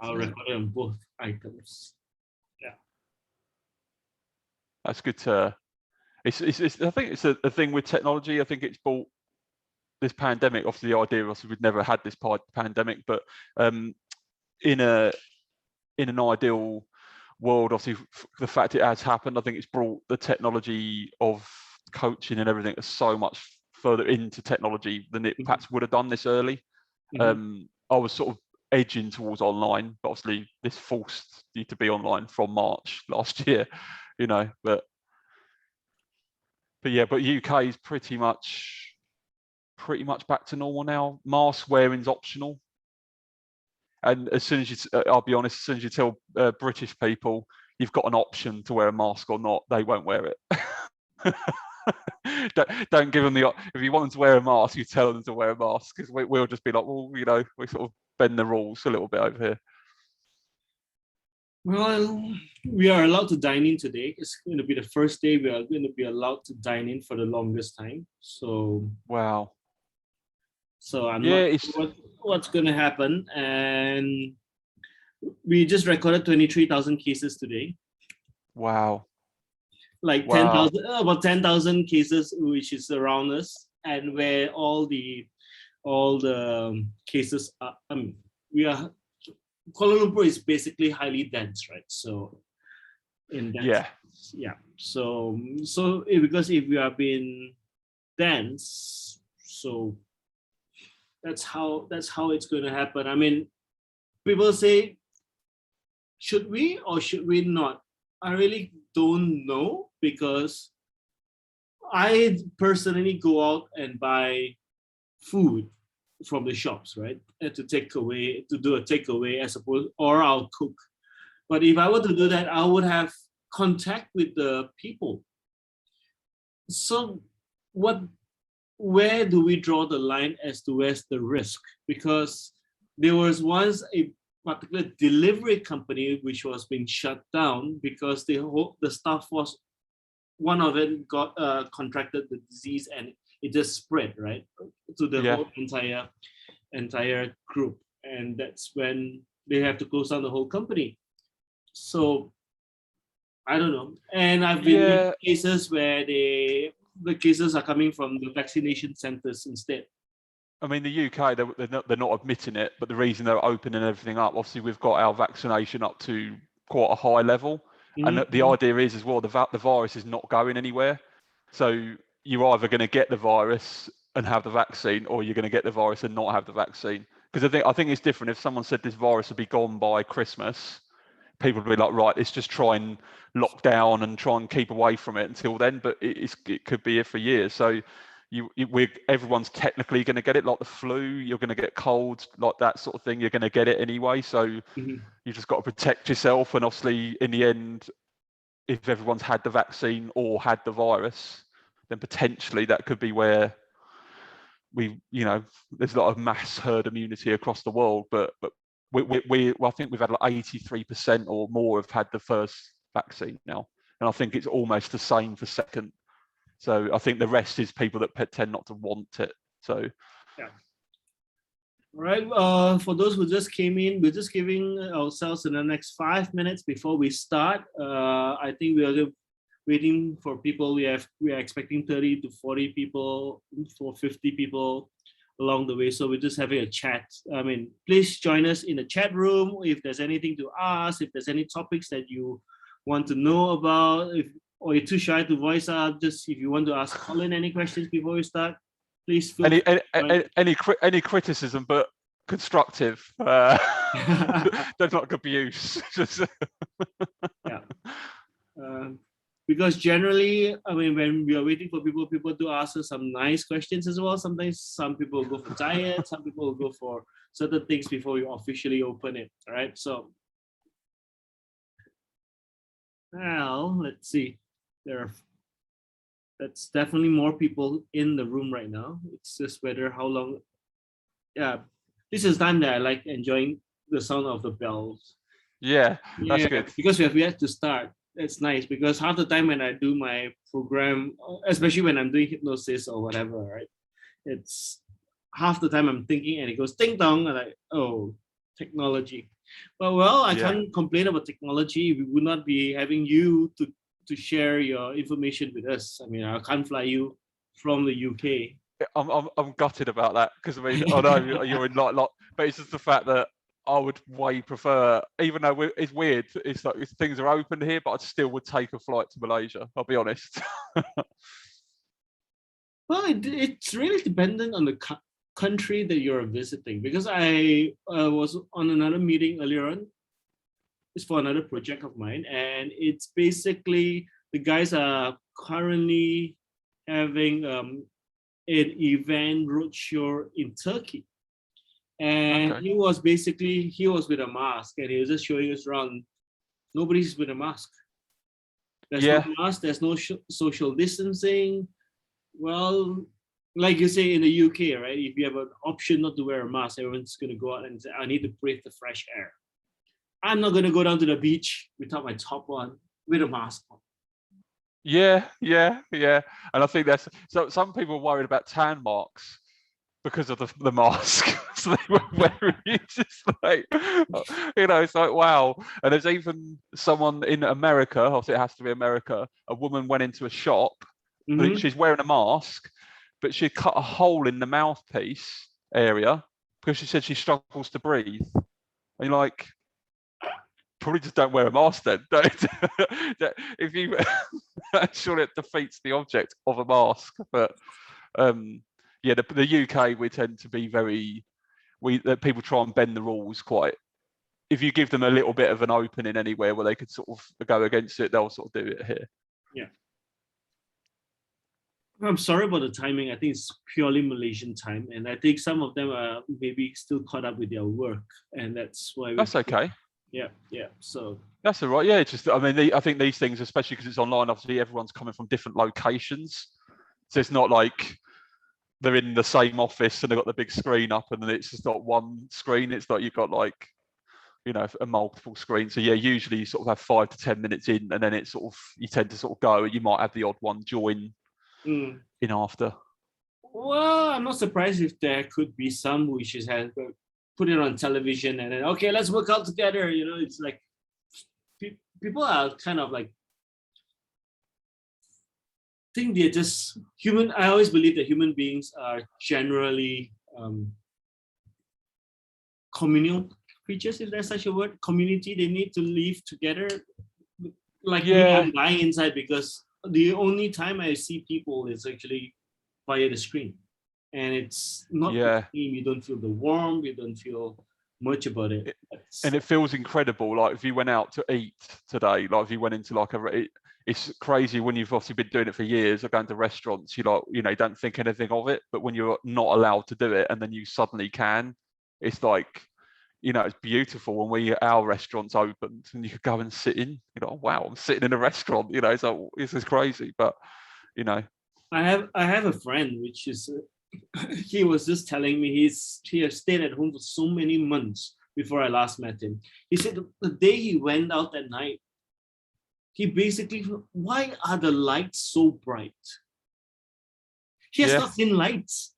I'll record it on both items. Yeah. That's good to. I think it's a thing with technology. I think it's brought this pandemic. Obviously, the idea was we'd never had this pandemic, but in an ideal world, obviously, the fact it has happened, I think it's brought the technology of coaching and everything so much further into technology than it perhaps would have done this early. I was sort of edging towards online, but obviously this forced you to be online from March last year, but UK is pretty much back to normal now. Mask wearing's optional. And as soon as I'll be honest, as soon as you tell British people you've got an option to wear a mask or not, they won't wear it. Don't give them if you want them to wear a mask, you tell them to wear a mask, because we'll just be like, well, we sort of bend the rules a little bit over here. Well, we are allowed to dine in today. It's going to be the first day we are going to be allowed to dine in for the longest time. So wow. So I'm not sure what's going to happen. And we just recorded 23,000 cases today. Wow. Like 10,000, about 10,000 cases, which is around us, and where all the cases are. Kuala Lumpur is basically highly dense, right? So in that, So because if we are being dense, so that's how it's going to happen. I mean, people say, should we or should we not? I really don't know, because I personally go out and buy food from the shops, right? And to do a takeaway as opposed, or I'll cook. But if I were to do that, I would have contact with the people. So where do we draw the line as to where's the risk? Because there was once a particular delivery company which was being shut down because the staff was, one of them got contracted the disease, and it just spread right to the whole entire group, and that's when they have to close down the whole company. So I don't know, and I've been in cases where the cases are coming from the vaccination centers instead. I mean, the UK, they're not admitting it, but the reason they're opening everything up, obviously, we've got our vaccination up to quite a high level. And the idea is as well, the virus is not going anywhere. So you're either going to get the virus and have the vaccine, or you're going to get the virus and not have the vaccine. Because I think it's different. If someone said this virus would be gone by Christmas, people would be like, right, let's just try and lock down and try and keep away from it until then. But it could be here for years. So everyone's technically going to get it, like the flu. You're going to get colds, like that sort of thing. You're going to get it anyway. So you just got to protect yourself. And obviously, in the end, if everyone's had the vaccine or had the virus, then potentially that could be where there's a lot of mass herd immunity across the world. But I think we've had like 83% or more have had the first vaccine now, and I think it's almost the same for second. So I think the rest is people that tend not to want it. So yeah. All right. For those who just came in, we're just giving ourselves in the next 5 minutes before we start. I think we are waiting for people. We are expecting 30 to 40 people, for 50 people along the way. So we're just having a chat. I mean, please join us in the chat room if there's anything to ask, if there's any topics that you want to know about, or you're too shy to voice out. Just if you want to ask Colin any questions before we start, please feel any criticism, but constructive. Don't like abuse. Yeah. Because generally, I mean, when we are waiting for people to ask us some nice questions as well. Sometimes some people go for diet, some people will go for certain things before we officially open it. All right. So now let's see. That's definitely more people in the room right now. It's just whether how long. Yeah, this is time that I like enjoying the sound of the bells. Yeah, that's good. Because we have yet to start. It's nice because half the time when I do my program, especially when I'm doing hypnosis or whatever, right? It's half the time I'm thinking and it goes ding dong, and like, oh, technology. Well, I can't complain about technology. We would not be having you to share your information with us. I mean, I can't fly you from the UK. I'm gutted about that, because I mean, I know you're in lot, but it's just the fact that I would way prefer, even though it's weird, it's like things are open here, but I still would take a flight to Malaysia. I'll be honest. Well, it's really dependent on the country that you're visiting, because I was on another meeting earlier on. It's for another project of mine, and it's basically the guys are currently having an event roadshow in Turkey, and he was with a mask, and he was just showing us around. Nobody's with a mask. There's no mask. There's no social distancing. Well, like you say in the UK, right? If you have an option not to wear a mask, everyone's going to go out and say, I need to breathe the fresh air. I'm not going to go down to the beach without my top on with a mask on. Yeah. And I think that's, so some people are worried about tan marks because of the mask. So they were wearing it, just like, it's like, wow. And there's even someone in America, obviously it has to be America, a woman went into a shop. She's wearing a mask, but she cut a hole in the mouthpiece area because she said she struggles to breathe. And you're like, probably just don't wear a mask then. If you, surely it defeats the object of a mask. But the UK, we tend to be that people try and bend the rules quite. If you give them a little bit of an opening anywhere where they could sort of go against it, they'll sort of do it here. Yeah. I'm sorry about the timing. I think it's purely Malaysian time, and I think some of them are maybe still caught up with their work, and that's why. That's okay. Yeah. So that's all right. Yeah, it's just, I mean, I think these things, especially because it's online, obviously everyone's coming from different locations, so it's not like they're in the same office and they've got the big screen up, and then it's just not one screen. It's like you've got like, a multiple screen. So yeah, usually you sort of have 5 to 10 minutes in, and then it's sort of, you tend to sort of go, and you might have the odd one join in after. Well, I'm not surprised if there could be some which has put it on television and then, okay, let's work out together. It's like people are kind of like, I think they're just human. I always believe that human beings are generally communal creatures, if there's such a word. Community, they need to live together. Like me, I'm dying inside because the only time I see people is actually via the screen, and it's not the same. You don't feel the warmth, you don't feel much about it. And it feels incredible. Like if you went out to eat today, like if you went into like it's crazy when you've obviously been doing it for years or going to restaurants, you don't think anything of it, but when you're not allowed to do it and then you suddenly can, it's like, it's beautiful. When our restaurants opened and you could go and sit in, wow, I'm sitting in a restaurant, so this is crazy. But I have a friend which is he was just telling me he has stayed at home for so many months before I last met him. He said the day he went out at night, he basically, why are the lights so bright? He has not seen lights.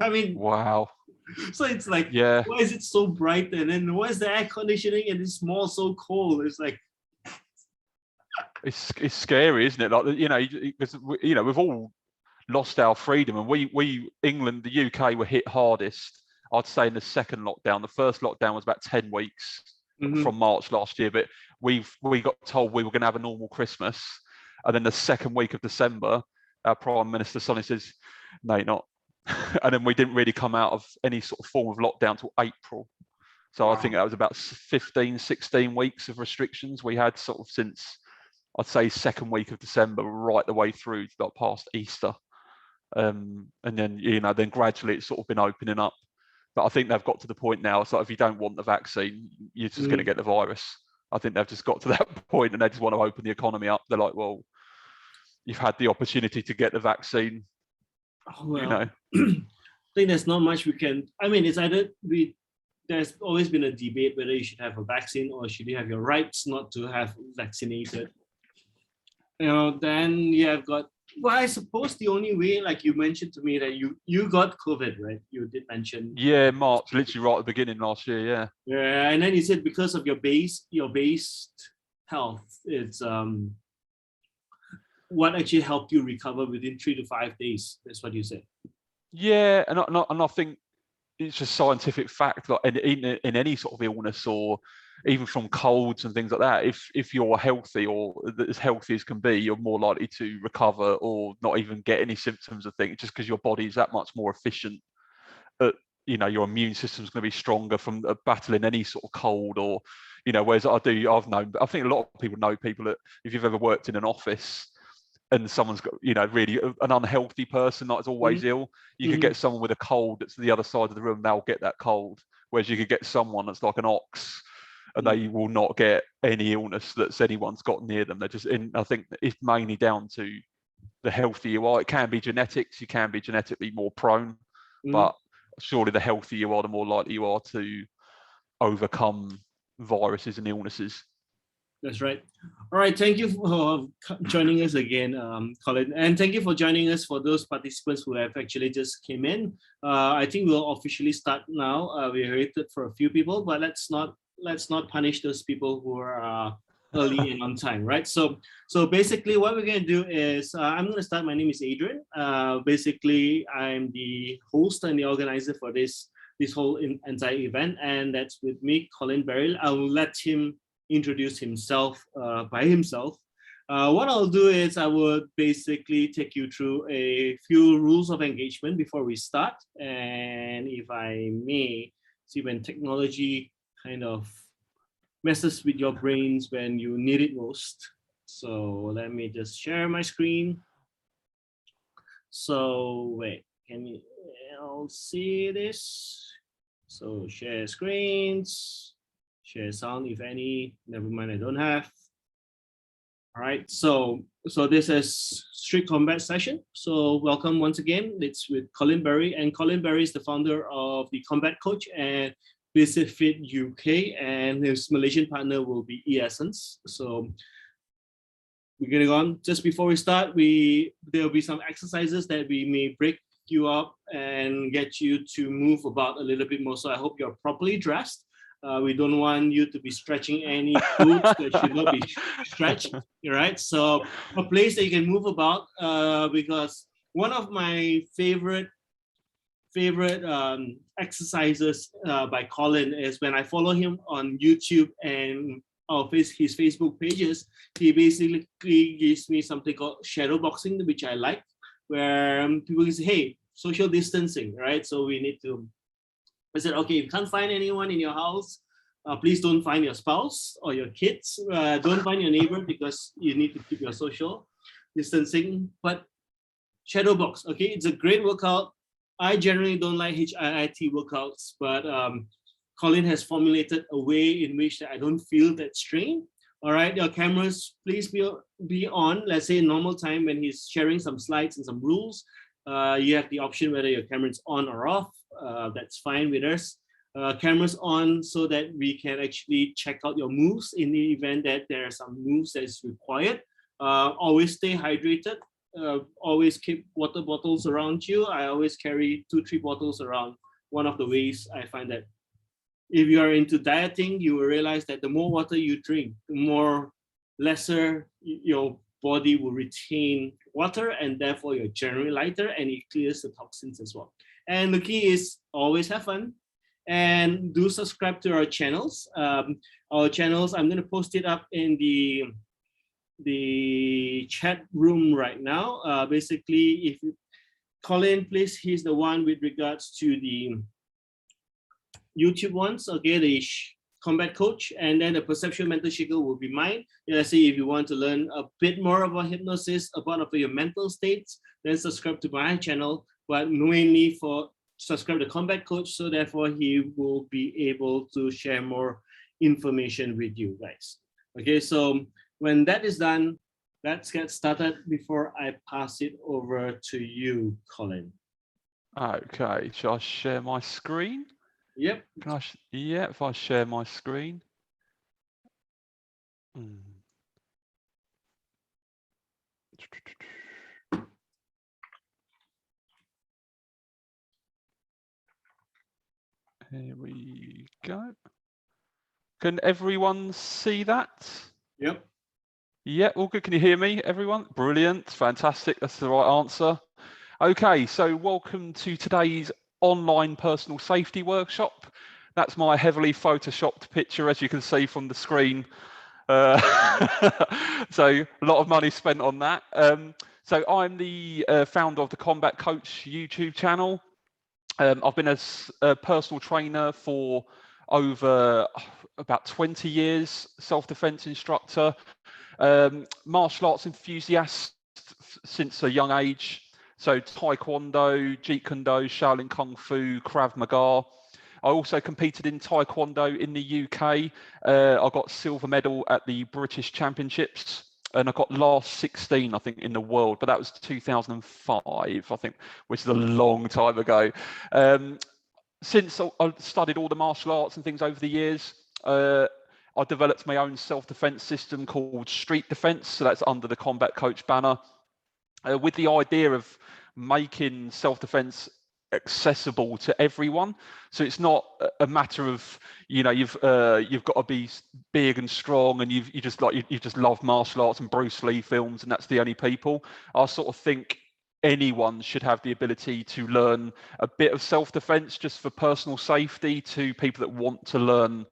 I mean, wow. So it's like, why is it so bright? And then why is the air conditioning and it's small so cold? It's like, it's scary, isn't it? Like, because we've all lost our freedom, and we England, the UK were hit hardest, I'd say, in the second lockdown. The first lockdown was about 10 weeks from March last year, but we got told we were going to have a normal Christmas, and then the second week of December, our Prime Minister suddenly says, no, you're not. And then we didn't really come out of any sort of form of lockdown till April. So I think that was about 15, 16 weeks of restrictions we had sort of since, I'd say, second week of December right the way through to like past Easter. And then, then gradually it's sort of been opening up. But I think they've got to the point now, so if you don't want the vaccine, you're just going to get the virus. I think they've just got to that point and they just want to open the economy up. They're like, well, you've had the opportunity to get the vaccine. I think there's not much we can. I mean, it's either there's always been a debate whether you should have a vaccine or should you have your rights not to have vaccinated. Then you have got well, I suppose the only way, like you mentioned to me, that you got COVID, right? You did mention. Yeah, March, literally right at the beginning last year. Yeah. Yeah, and then you said because of your base health, it's what actually helped you recover within 3 to 5 days. That's what you said. Yeah, and I think it's just scientific fact that in any sort of illness or even from colds and things like that, if you're healthy or as healthy as can be, you're more likely to recover or not even get any symptoms of things, just because your body is that much more efficient. Your immune system's going to be stronger from battling any sort of cold or, whereas I've known, I think a lot of people know people that if you've ever worked in an office and someone's got, really an unhealthy person that's always ill, you could get someone with a cold that's the other side of the room, they'll get that cold. Whereas you could get someone that's like an ox and they will not get any illness that's anyone's got near them. They're just I think it's mainly down to the healthier you are. It can be genetics, you can be genetically more prone, but surely the healthier you are, the more likely you are to overcome viruses and illnesses. That's right. All right. Thank you for joining us again, Colin. And thank you for joining us for those participants who have actually just came in. I think we'll officially start now. We waited for a few people, but let's not punish those people who are early and on time, right? So basically what we're going to do is I'm going to start. My name is Adrian. Basically, I'm the host and the organizer for this whole entire event. And that's with me, Colin Beryl. I will let him introduce himself by himself. What I'll do is I would basically take you through a few rules of engagement before we start. And if I may, see when technology kind of messes with your brains when you need it most. So let me just share my screen. So wait, can you all see this? So share screens. Share sound, if any. Never mind, I don't have. All right, so this is Street Combat session. So welcome once again. It's with Colin Berry, and Colin Berry is the founder of the Combat Coach and Visit Fit UK, and his Malaysian partner will be eEssence. So we're getting on. Just before we start, there'll be some exercises that we may break you up and get you to move about a little bit more. So I hope you're properly dressed. We don't want you to be stretching any foods that should not be stretched, right? So a place that you can move about, because one of my favorite exercises by Colin is when I follow him on YouTube and his Facebook pages, he basically gives me something called shadow boxing, which I like, where people can say, hey, social distancing, right? So we need to, I said, okay, if you can't find anyone in your house, please don't find your spouse or your kids. Don't find your neighbor because you need to keep your social distancing. But shadow box, okay, it's a great workout. I generally don't like HIIT workouts, but Colin has formulated a way in which I don't feel that strain. All right, your cameras, please be on. Let's say normal time when he's sharing some slides and some rules. You have the option whether your camera's on or off. That's fine with us. Cameras on so that we can actually check out your moves in the event that there are some moves that is required. Always stay hydrated. Always keep water bottles around you. I always carry 2-3 bottles around. One of the ways I find that if you are into dieting, you will realize that the more water you drink, the lesser your body will retain water, and therefore you're generally lighter, and it clears the toxins as well. And the key is always have fun, and do subscribe to our channels. Our channels, I'm going to post it up in the chat room right now. Basically, if Colin, please, he's the one with regards to the YouTube ones, okay, the Combat Coach, and then the Perceptual Mental Shaker will be mine. Let's say if you want to learn a bit more about hypnosis, about your mental states, then subscribe to my channel, but mainly for subscribe to Combat Coach, so therefore he will be able to share more information with you guys. Okay, so when that is done, let's get started before I pass it over to you, Colin. Okay, shall I share my screen? Yep. Yeah, if I share my screen. Here we go. Can everyone see that? Yep. Yeah, all good. Can you hear me, everyone? Brilliant, fantastic. That's the right answer. Okay, so welcome to today's online personal safety workshop. That's my heavily photoshopped picture, as you can see from the screen. So a lot of money spent on that. So I'm the founder of the Combat Coach YouTube channel. I've been a personal trainer for over about 20 years, self-defense instructor, martial arts enthusiast since a young age. So Taekwondo, Jeet Kune Do, Shaolin Kung Fu, Krav Maga. I also competed in Taekwondo in the UK. I got silver medal at the British Championships, and I got last 16, I think, in the world, but that was 2005, I think, which is a long time ago. Since I studied all the martial arts and things over the years, I developed my own self-defense system called Street Defense, so that's under the Combat Coach banner, with the idea of making self-defense accessible to everyone. So it's not a matter of, you know, you've got to be big and strong and you just love martial arts and Bruce Lee films and that's the only people. I sort of think anyone should have the ability to learn a bit of self-defense just for personal safety, to people that want to learn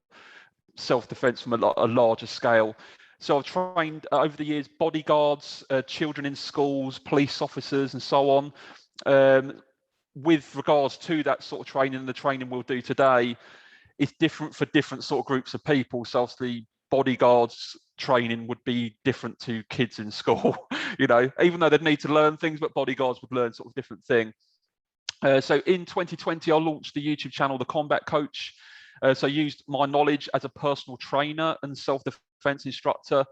self-defense from a larger scale. So I've trained over the years bodyguards, children in schools, police officers, and so on. With regards to that sort of training, the training we'll do today, it's different for different sort of groups of people. So obviously bodyguards training would be different to kids in school, you know, even though they'd need to learn things, but bodyguards would learn sort of different thing. So in 2020, I launched the YouTube channel, The Combat Coach. So I used my knowledge as a personal trainer and self-defense instructor.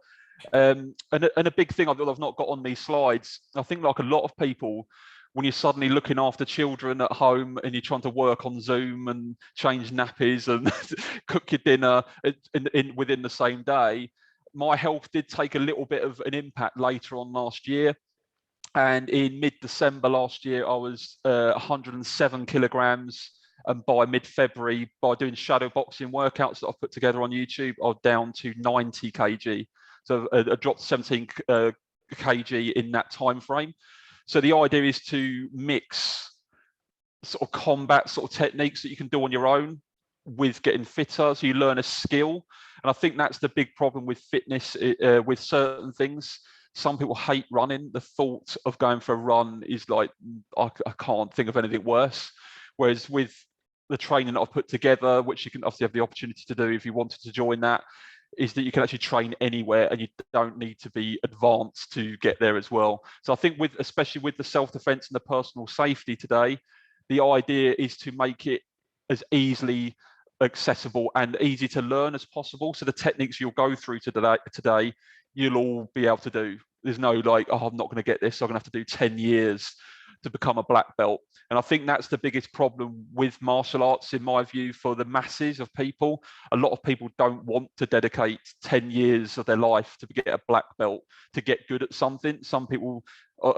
And a big thing I've not got on these slides, I think like a lot of people, when you're suddenly looking after children at home and you're trying to work on Zoom and change nappies and cook your dinner within the same day, my health did take a little bit of an impact later on last year. And in mid-December last year, I was 107 kilograms. And by mid-February, by doing shadow boxing workouts that I've put together on YouTube, I'm down to 90 kg. So I dropped 17 kg in that time frame. So the idea is to mix sort of combat sort of techniques that you can do on your own with getting fitter, so you learn a skill. And I think that's the big problem with fitness, with certain things. Some people hate running. The thought of going for a run is like, I can't think of anything worse. Whereas with the training that I've put together, which you can obviously have the opportunity to do if you wanted to join that, is that you can actually train anywhere and you don't need to be advanced to get there as well. So I think especially with the self-defense and the personal safety today, the idea is to make it as easily accessible and easy to learn as possible. So the techniques you'll go through today, you'll all be able to do. There's no like, oh, I'm not going to get this, so I'm going to have to do 10 years to become a black belt. And I think that's the biggest problem with martial arts, in my view, for the masses of people. A lot of people don't want to dedicate 10 years of their life to get a black belt, to get good at something. Some people,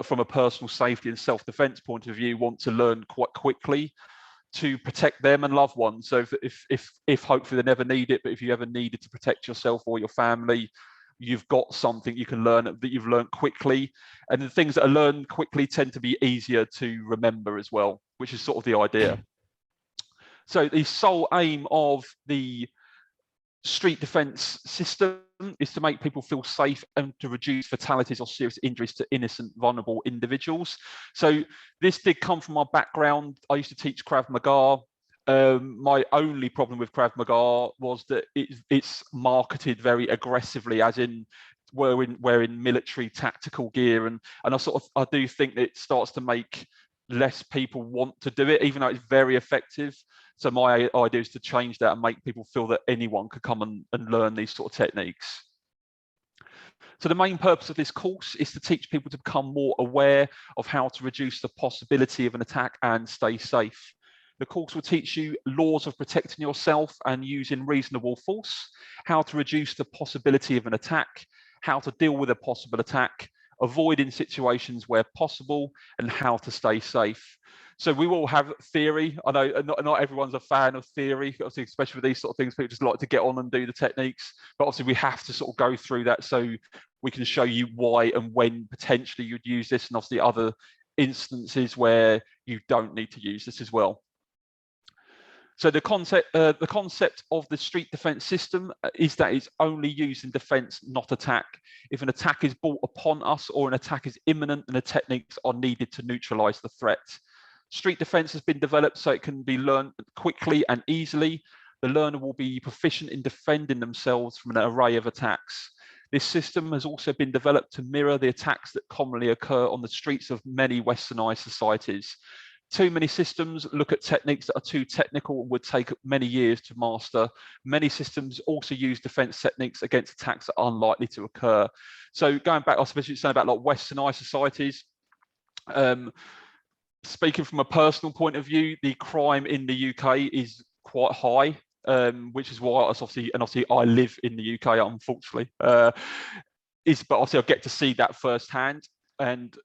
from a personal safety and self-defense point of view, want to learn quite quickly to protect them and loved ones. So if hopefully they never need it, but if you ever needed to protect yourself or your family, you've got something you can learn that you've learned quickly. And the things that are learned quickly tend to be easier to remember as well, which is sort of the idea. So the sole aim of the street defense system is to make people feel safe and to reduce fatalities or serious injuries to innocent, vulnerable individuals. So this did come from my background. I used to teach Krav Maga. My only problem with Krav Maga was that it's marketed very aggressively, as in wearing military tactical gear, and I do think that it starts to make less people want to do it, even though it's very effective. So my idea is to change that and make people feel that anyone could come and learn these sort of techniques. So the main purpose of this course is to teach people to become more aware of how to reduce the possibility of an attack and stay safe. The course will teach you laws of protecting yourself and using reasonable force, how to reduce the possibility of an attack, how to deal with a possible attack, avoiding situations where possible, and how to stay safe. So we all have theory. I know not everyone's a fan of theory, obviously, especially with these sort of things. People just like to get on and do the techniques. But obviously, we have to sort of go through that so we can show you why and when potentially you'd use this, and obviously other instances where you don't need to use this as well. So the concept of the street defense system is that it's only used in defense, not attack. If an attack is brought upon us or an attack is imminent, then the techniques are needed to neutralize the threat. Street defense has been developed so it can be learned quickly and easily. The learner will be proficient in defending themselves from an array of attacks. This system has also been developed to mirror the attacks that commonly occur on the streets of many westernized societies. Too many systems look at techniques that are too technical and would take many years to master. Many systems also use defense techniques against attacks that are unlikely to occur. So going back, I suppose you're saying about like westernized societies, speaking from a personal point of view, the crime in the UK is quite high, which is why obviously I live in the UK, unfortunately, but obviously I get to see that firsthand. And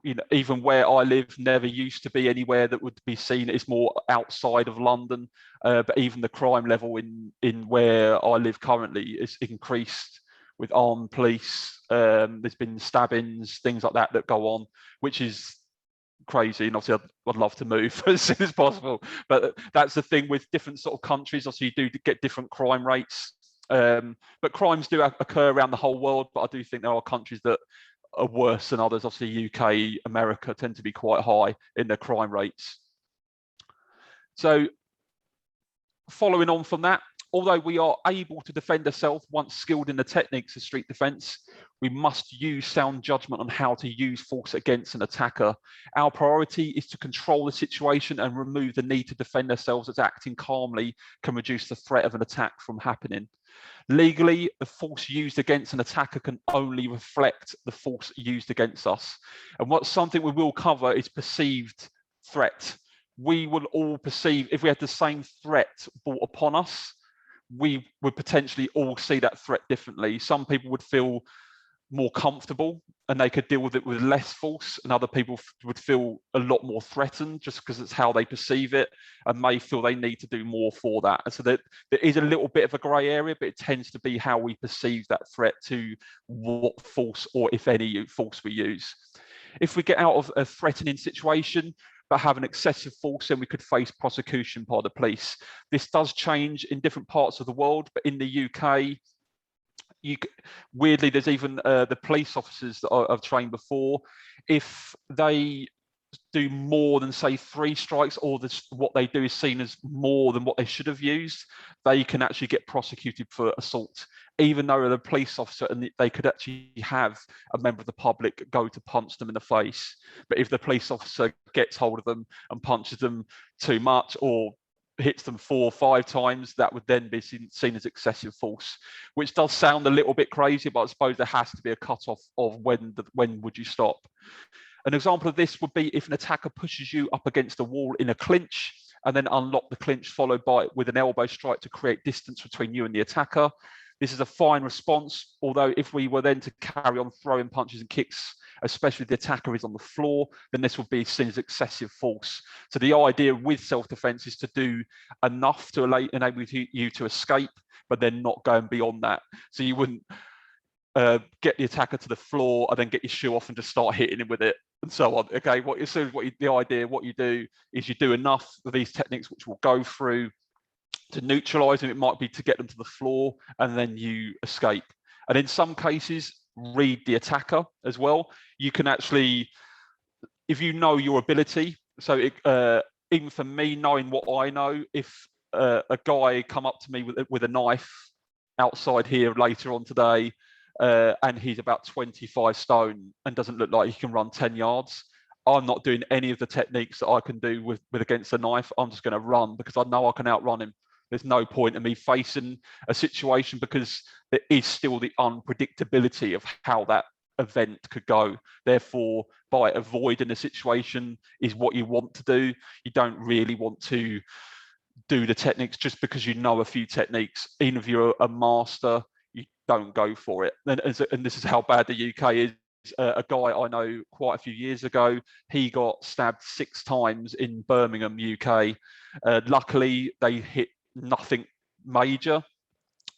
you know, even where I live never used to be anywhere that would be seen. It's more outside of London, but even the crime level in where I live currently is increased with armed police. There's been stabbings, things like that go on, which is crazy. And obviously I'd love to move as soon as possible, but that's the thing with different sort of countries. Obviously you do get different crime rates, but crimes do occur around the whole world, but I do think there are countries that are worse than others. Obviously UK, America tend to be quite high in their crime rates. So following on from that, although we are able to defend ourselves once skilled in the techniques of street defense, we must use sound judgment on how to use force against an attacker. Our priority is to control the situation and remove the need to defend ourselves, as acting calmly can reduce the threat of an attack from happening. Legally, the force used against an attacker can only reflect the force used against us. And what's something we will cover is perceived threat. We will all perceive, if we had the same threat brought upon us, we would potentially all see that threat differently. Some people would feel more comfortable and they could deal with it with less force, and other people would feel a lot more threatened just because it's how they perceive it and may feel they need to do more for that. And so there is a little bit of a grey area, but it tends to be how we perceive that threat to what force, or if any force, we use. If we get out of a threatening situation but have an excessive force, then we could face prosecution by the police. This does change in different parts of the world, but in the UK, weirdly, there's even the police officers that I've trained before. If they do more than, say, 3 strikes, or what they do is seen as more than what they should have used, they can actually get prosecuted for assault, even though they're a police officer, and they could actually have a member of the public go to punch them in the face. But if the police officer gets hold of them and punches them too much, or hits them 4 or 5 times, that would then be seen as excessive force, which does sound a little bit crazy, but I suppose there has to be a cutoff of when would you stop. An example of this would be if an attacker pushes you up against a wall in a clinch and then unlock the clinch, followed by with an elbow strike to create distance between you and the attacker. This is a fine response, although if we were then to carry on throwing punches and kicks, especially if the attacker is on the floor, then this would be seen as excessive force. So the idea with self-defense is to do enough to enable you to escape, but then not going beyond that. So you wouldn't get the attacker to the floor and then get your shoe off and just start hitting him with it and so on. Okay, what you do is you do enough of these techniques which will go through to neutralize them. It might be to get them to the floor and then you escape. And in some cases, read the attacker as well. You can actually, if you know your ability, so even for me, knowing what I know, if a guy come up to me with a knife outside here later on today, and he's about 25 stone and doesn't look like he can run 10 yards, I'm not doing any of the techniques that I can do with against a knife. I'm just going to run because I know I can outrun him. There's no point in me facing a situation because there is still the unpredictability of how that event could go. Therefore, by avoiding a situation is what you want to do. You don't really want to do the techniques just because you know a few techniques. Even if you're a master, you don't go for it. And this is how bad the UK is. a guy I know quite a few years ago. He got stabbed 6 times in Birmingham, UK. Luckily, they hit nothing major.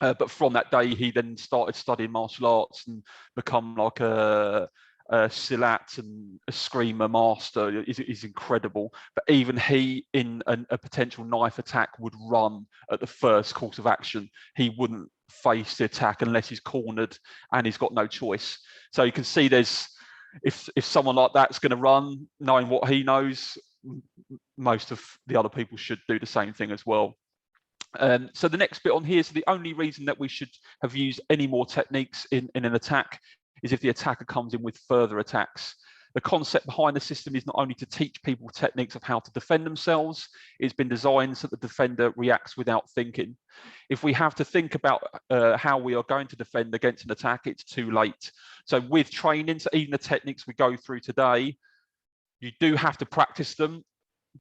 But from that day, he then started studying martial arts and become like a Silat and a Screamer master. Is incredible. But even he, in a potential knife attack, would run at the first course of action. He wouldn't face the attack unless he's cornered and he's got no choice. So you can see there's, if someone like that's going to run, knowing what he knows, most of the other people should do the same thing as well. So the next bit on here, so the only reason that we should have used any more techniques in an attack is if the attacker comes in with further attacks. The concept behind the system is not only to teach people techniques of how to defend themselves, it's been designed so that the defender reacts without thinking. If we have to think about how we are going to defend against an attack, it's too late. So with training, so even the techniques we go through today, you do have to practice them,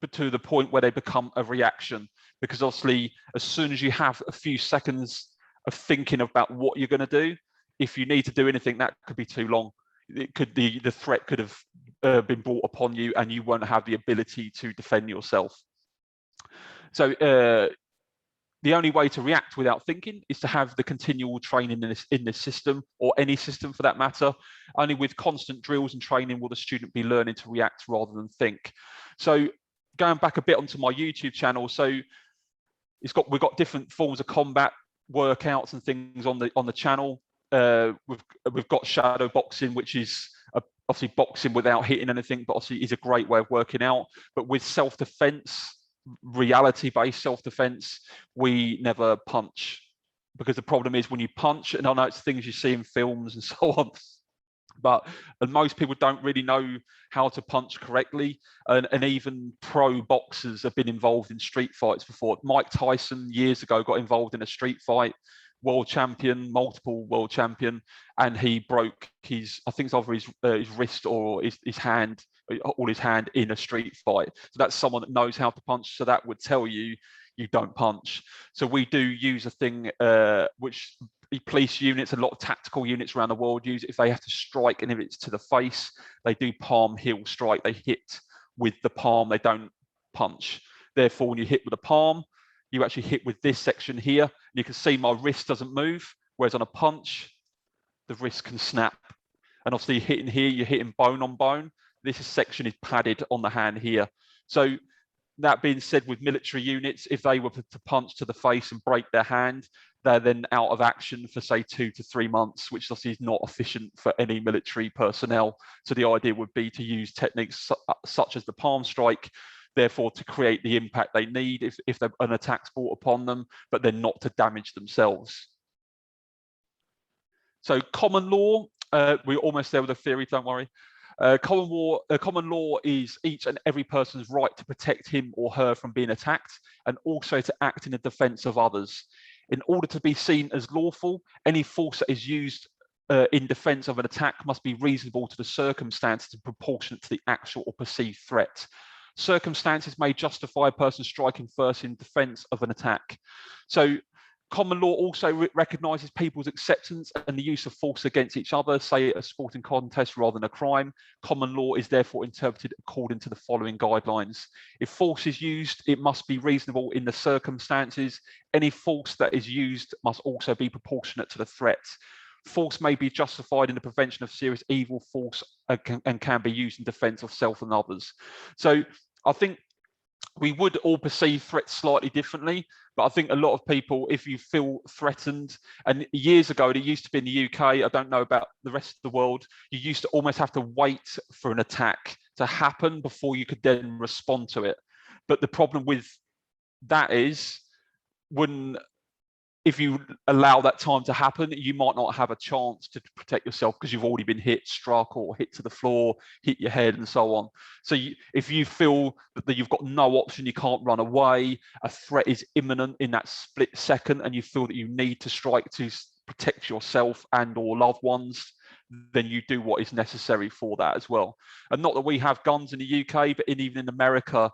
but to the point where they become a reaction. Because obviously, as soon as you have a few seconds of thinking about what you're going to do, if you need to do anything, that could be too long. It could, the threat could have been brought upon you, and you won't have the ability to defend yourself. So the only way to react without thinking is to have the continual training in this system, or any system for that matter. Only with constant drills and training will the student be learning to react rather than think. So going back a bit onto my YouTube channel, so we've got different forms of combat workouts and things on the channel. We've got shadow boxing, which is obviously boxing without hitting anything, but obviously is a great way of working out. But with self-defense, reality-based self-defense, we never punch, because the problem is when you punch, and I know it's things you see in films and so on, but most people don't really know how to punch correctly, and even pro boxers have been involved in street fights before. Mike Tyson years ago got involved in a street fight, world champion, multiple world champion, and he broke his, I think it's either his wrist or his hand, or his hand in a street fight. So that's someone that knows how to punch, so that would tell you you don't punch. So we do use a thing which police units, a lot of tactical units around the world use. If they have to strike and if it's to the face, they do palm heel strike. They hit with the palm, they don't punch. Therefore, when you hit with the palm, you actually hit with this section here. You can see my wrist doesn't move, whereas on a punch, the wrist can snap. And obviously hitting here, you're hitting bone on bone. This section is padded on the hand here. So that being said, with military units, if they were to punch to the face and break their hand, they're then out of action for say 2 to 3 months, which obviously is not efficient for any military personnel. So the idea would be to use techniques such as the palm strike, therefore to create the impact they need if an attack's brought upon them, but then not to damage themselves. So common law, we're almost there with the theory, don't worry. Common law is each and every person's right to protect him or her from being attacked, and also to act in the defense of others. In order to be seen as lawful, any force that is used in defense of an attack must be reasonable to the circumstances and proportionate to the actual or perceived threat. Circumstances may justify a person striking first in defense of an attack. So common law also recognises people's acceptance and the use of force against each other, say at a sporting contest rather than a crime. Common law is therefore interpreted according to the following guidelines. If force is used, it must be reasonable in the circumstances. Any force that is used must also be proportionate to the threat. Force may be justified in the prevention of serious evil. Force and can be used in defence of self and others. So I think we would all perceive threats slightly differently, but I think a lot of people, if you feel threatened, and years ago, it used to be in the UK, I don't know about the rest of the world, you used to almost have to wait for an attack to happen before you could then respond to it. But the problem with that is, if you allow that time to happen, you might not have a chance to protect yourself because you've already been hit, struck, or hit to the floor, hit your head, and so on. So if you feel that you've got no option, you can't run away, a threat is imminent in that split second, and you feel that you need to strike to protect yourself and or loved ones, then you do what is necessary for that as well. And not that we have guns in the UK, but even in America,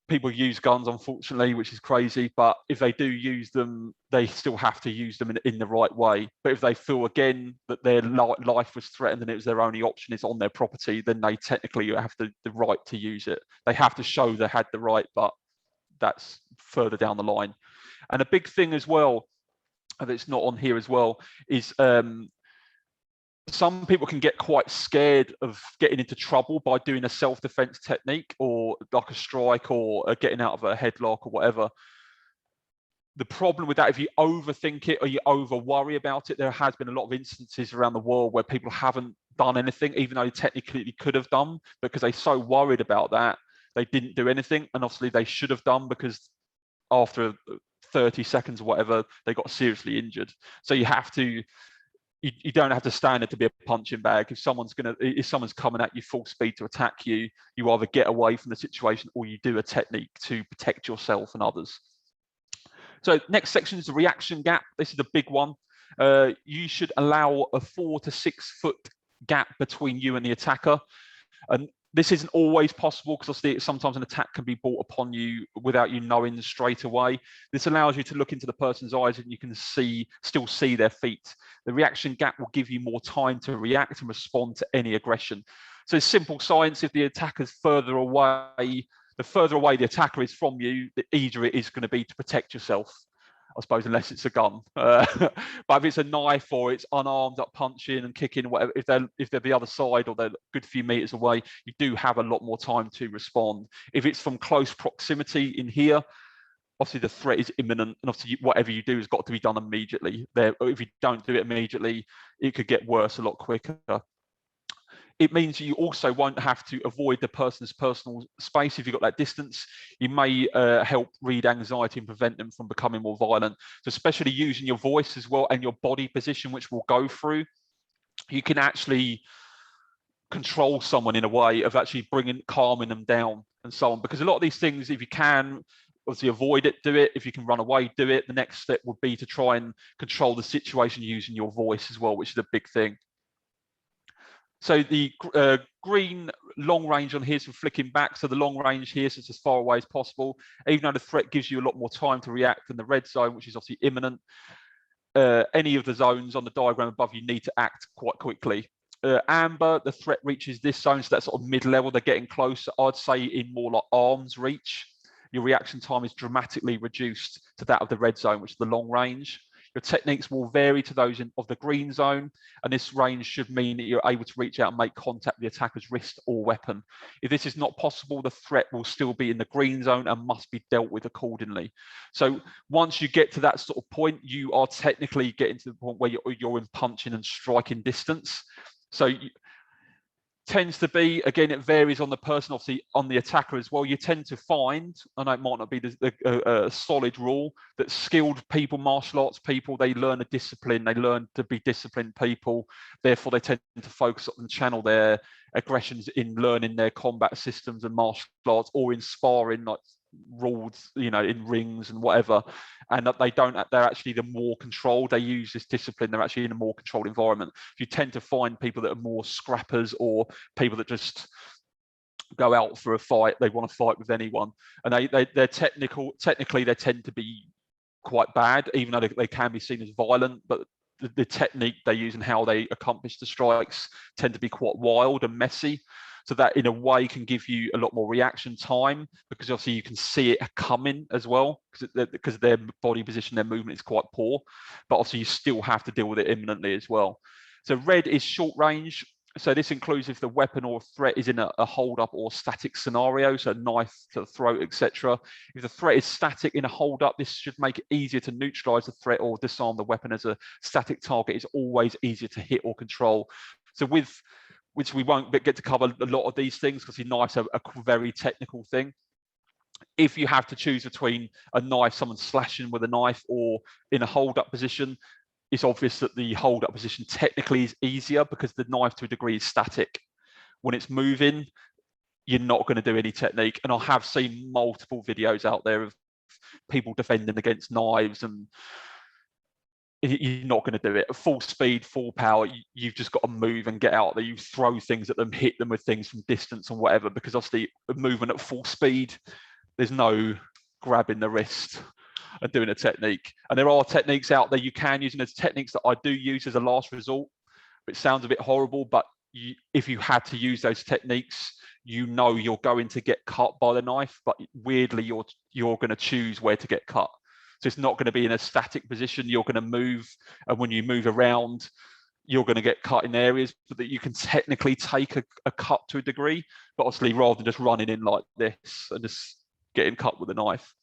people use guns, unfortunately, which is crazy. But if they do use them, they still have to use them in the right way. But if they feel again that their life was threatened and it was their only option is on their property, then they technically have the right to use it. They have to show they had the right, but that's further down the line. And a big thing as well, that's not on here as well, is some people can get quite scared of getting into trouble by doing a self-defense technique or like a strike or getting out of a headlock or whatever. The problem with that, if you overthink it or you over worry about it, there has been a lot of instances around the world where people haven't done anything, even though they technically could have done, because they're so worried about that, they didn't do anything. And obviously they should have done, because after 30 seconds or whatever, they got seriously injured. So you have to, you don't have to stand there to be a punching bag. If someone's coming at you full speed to attack you, you either get away from the situation or you do a technique to protect yourself and others. So next section is the reaction gap. This is a big one. You should allow a 4 to 6 foot gap between you and the attacker. And this isn't always possible, because obviously sometimes an attack can be brought upon you without you knowing straight away. This allows you to look into the person's eyes and you can still see their feet. The reaction gap will give you more time to react and respond to any aggression. So it's simple science. If the attacker's further away, the further away the attacker is from you, the easier it is going to be to protect yourself, I suppose, unless it's a gun. But if it's a knife or it's unarmed, up punching and kicking, whatever, if they're the other side or they're a good few meters away, you do have a lot more time to respond. If it's from close proximity in here, obviously the threat is imminent, and obviously whatever you do has got to be done immediately. If you don't do it immediately, it could get worse a lot quicker. It means you also won't have to avoid the person's personal space. If you've got that distance, you may help read anxiety and prevent them from becoming more violent. So especially using your voice as well and your body position, which we'll go through, you can actually control someone in a way of actually calming them down and so on. Because a lot of these things, if you can obviously avoid it, do it. If you can run away, do it. The next step would be to try and control the situation using your voice as well, which is a big thing. So the green long range on here is for flicking back. So the long range here is as far away as possible, even though the threat gives you a lot more time to react than the red zone, which is obviously imminent. Any of the zones on the diagram above, you need to act quite quickly. Amber, the threat reaches this zone, so that's sort of mid-level. They're getting closer. I'd say in more like arm's reach, your reaction time is dramatically reduced to that of the red zone, which is the long range. Your techniques will vary to those of the green zone, and this range should mean that you're able to reach out and make contact with the attacker's wrist or weapon. If this is not possible, the threat will still be in the green zone and must be dealt with accordingly. So once you get to that sort of point, you are technically getting to the point where you're in punching and striking distance. So tends to be, again, it varies on the person, obviously on the attacker as well. You tend to find, I know it might not be a solid rule, that skilled people, martial arts people, they learn a discipline, they learn to be disciplined people. Therefore, they tend to focus and channel their aggressions in learning their combat systems and martial arts, or in sparring, like rules, you know, in rings and whatever. And that they're actually the more controlled. They use this discipline, they're actually in a more controlled environment. You tend to find people that are more scrappers, or people that just go out for a fight, they want to fight with anyone, and they're technically they tend to be quite bad, even though they can be seen as violent. But the technique they use and how they accomplish the strikes tend to be quite wild and messy. So that in a way can give you a lot more reaction time, because obviously you can see it coming as well, because their body position, their movement is quite poor. But obviously you still have to deal with it imminently as well. So red is short range. So this includes if the weapon or threat is in a hold up or static scenario, so knife to the throat, etc. If the threat is static in a hold up, this should make it easier to neutralize the threat or disarm the weapon. As a static target, it's always easier to hit or control. So which we won't get to cover a lot of these things, because the knives are a very technical thing. If you have to choose between a knife, someone slashing with a knife, or in a hold-up position, it's obvious that the hold-up position technically is easier, because the knife to a degree is static. When it's moving, you're not going to do any technique. And I have seen multiple videos out there of people defending against knives, and you're not going to do it. At full speed, full power, you've just got to move and get out there. You throw things at them, hit them with things from distance and whatever, because obviously moving at full speed, There's no grabbing the wrist and doing a technique. And there are techniques out there you can use, and there's techniques that I do use as a last resort. It sounds a bit horrible, but if you had to use those techniques, you know you're going to get cut by the knife, but weirdly you're going to choose where to get cut. So it's not going to be in a static position. You're going to move, and when you move around, you're going to get cut in areas but that you can technically take a cut to a degree, but obviously rather than just running in like this and just getting cut with a knife.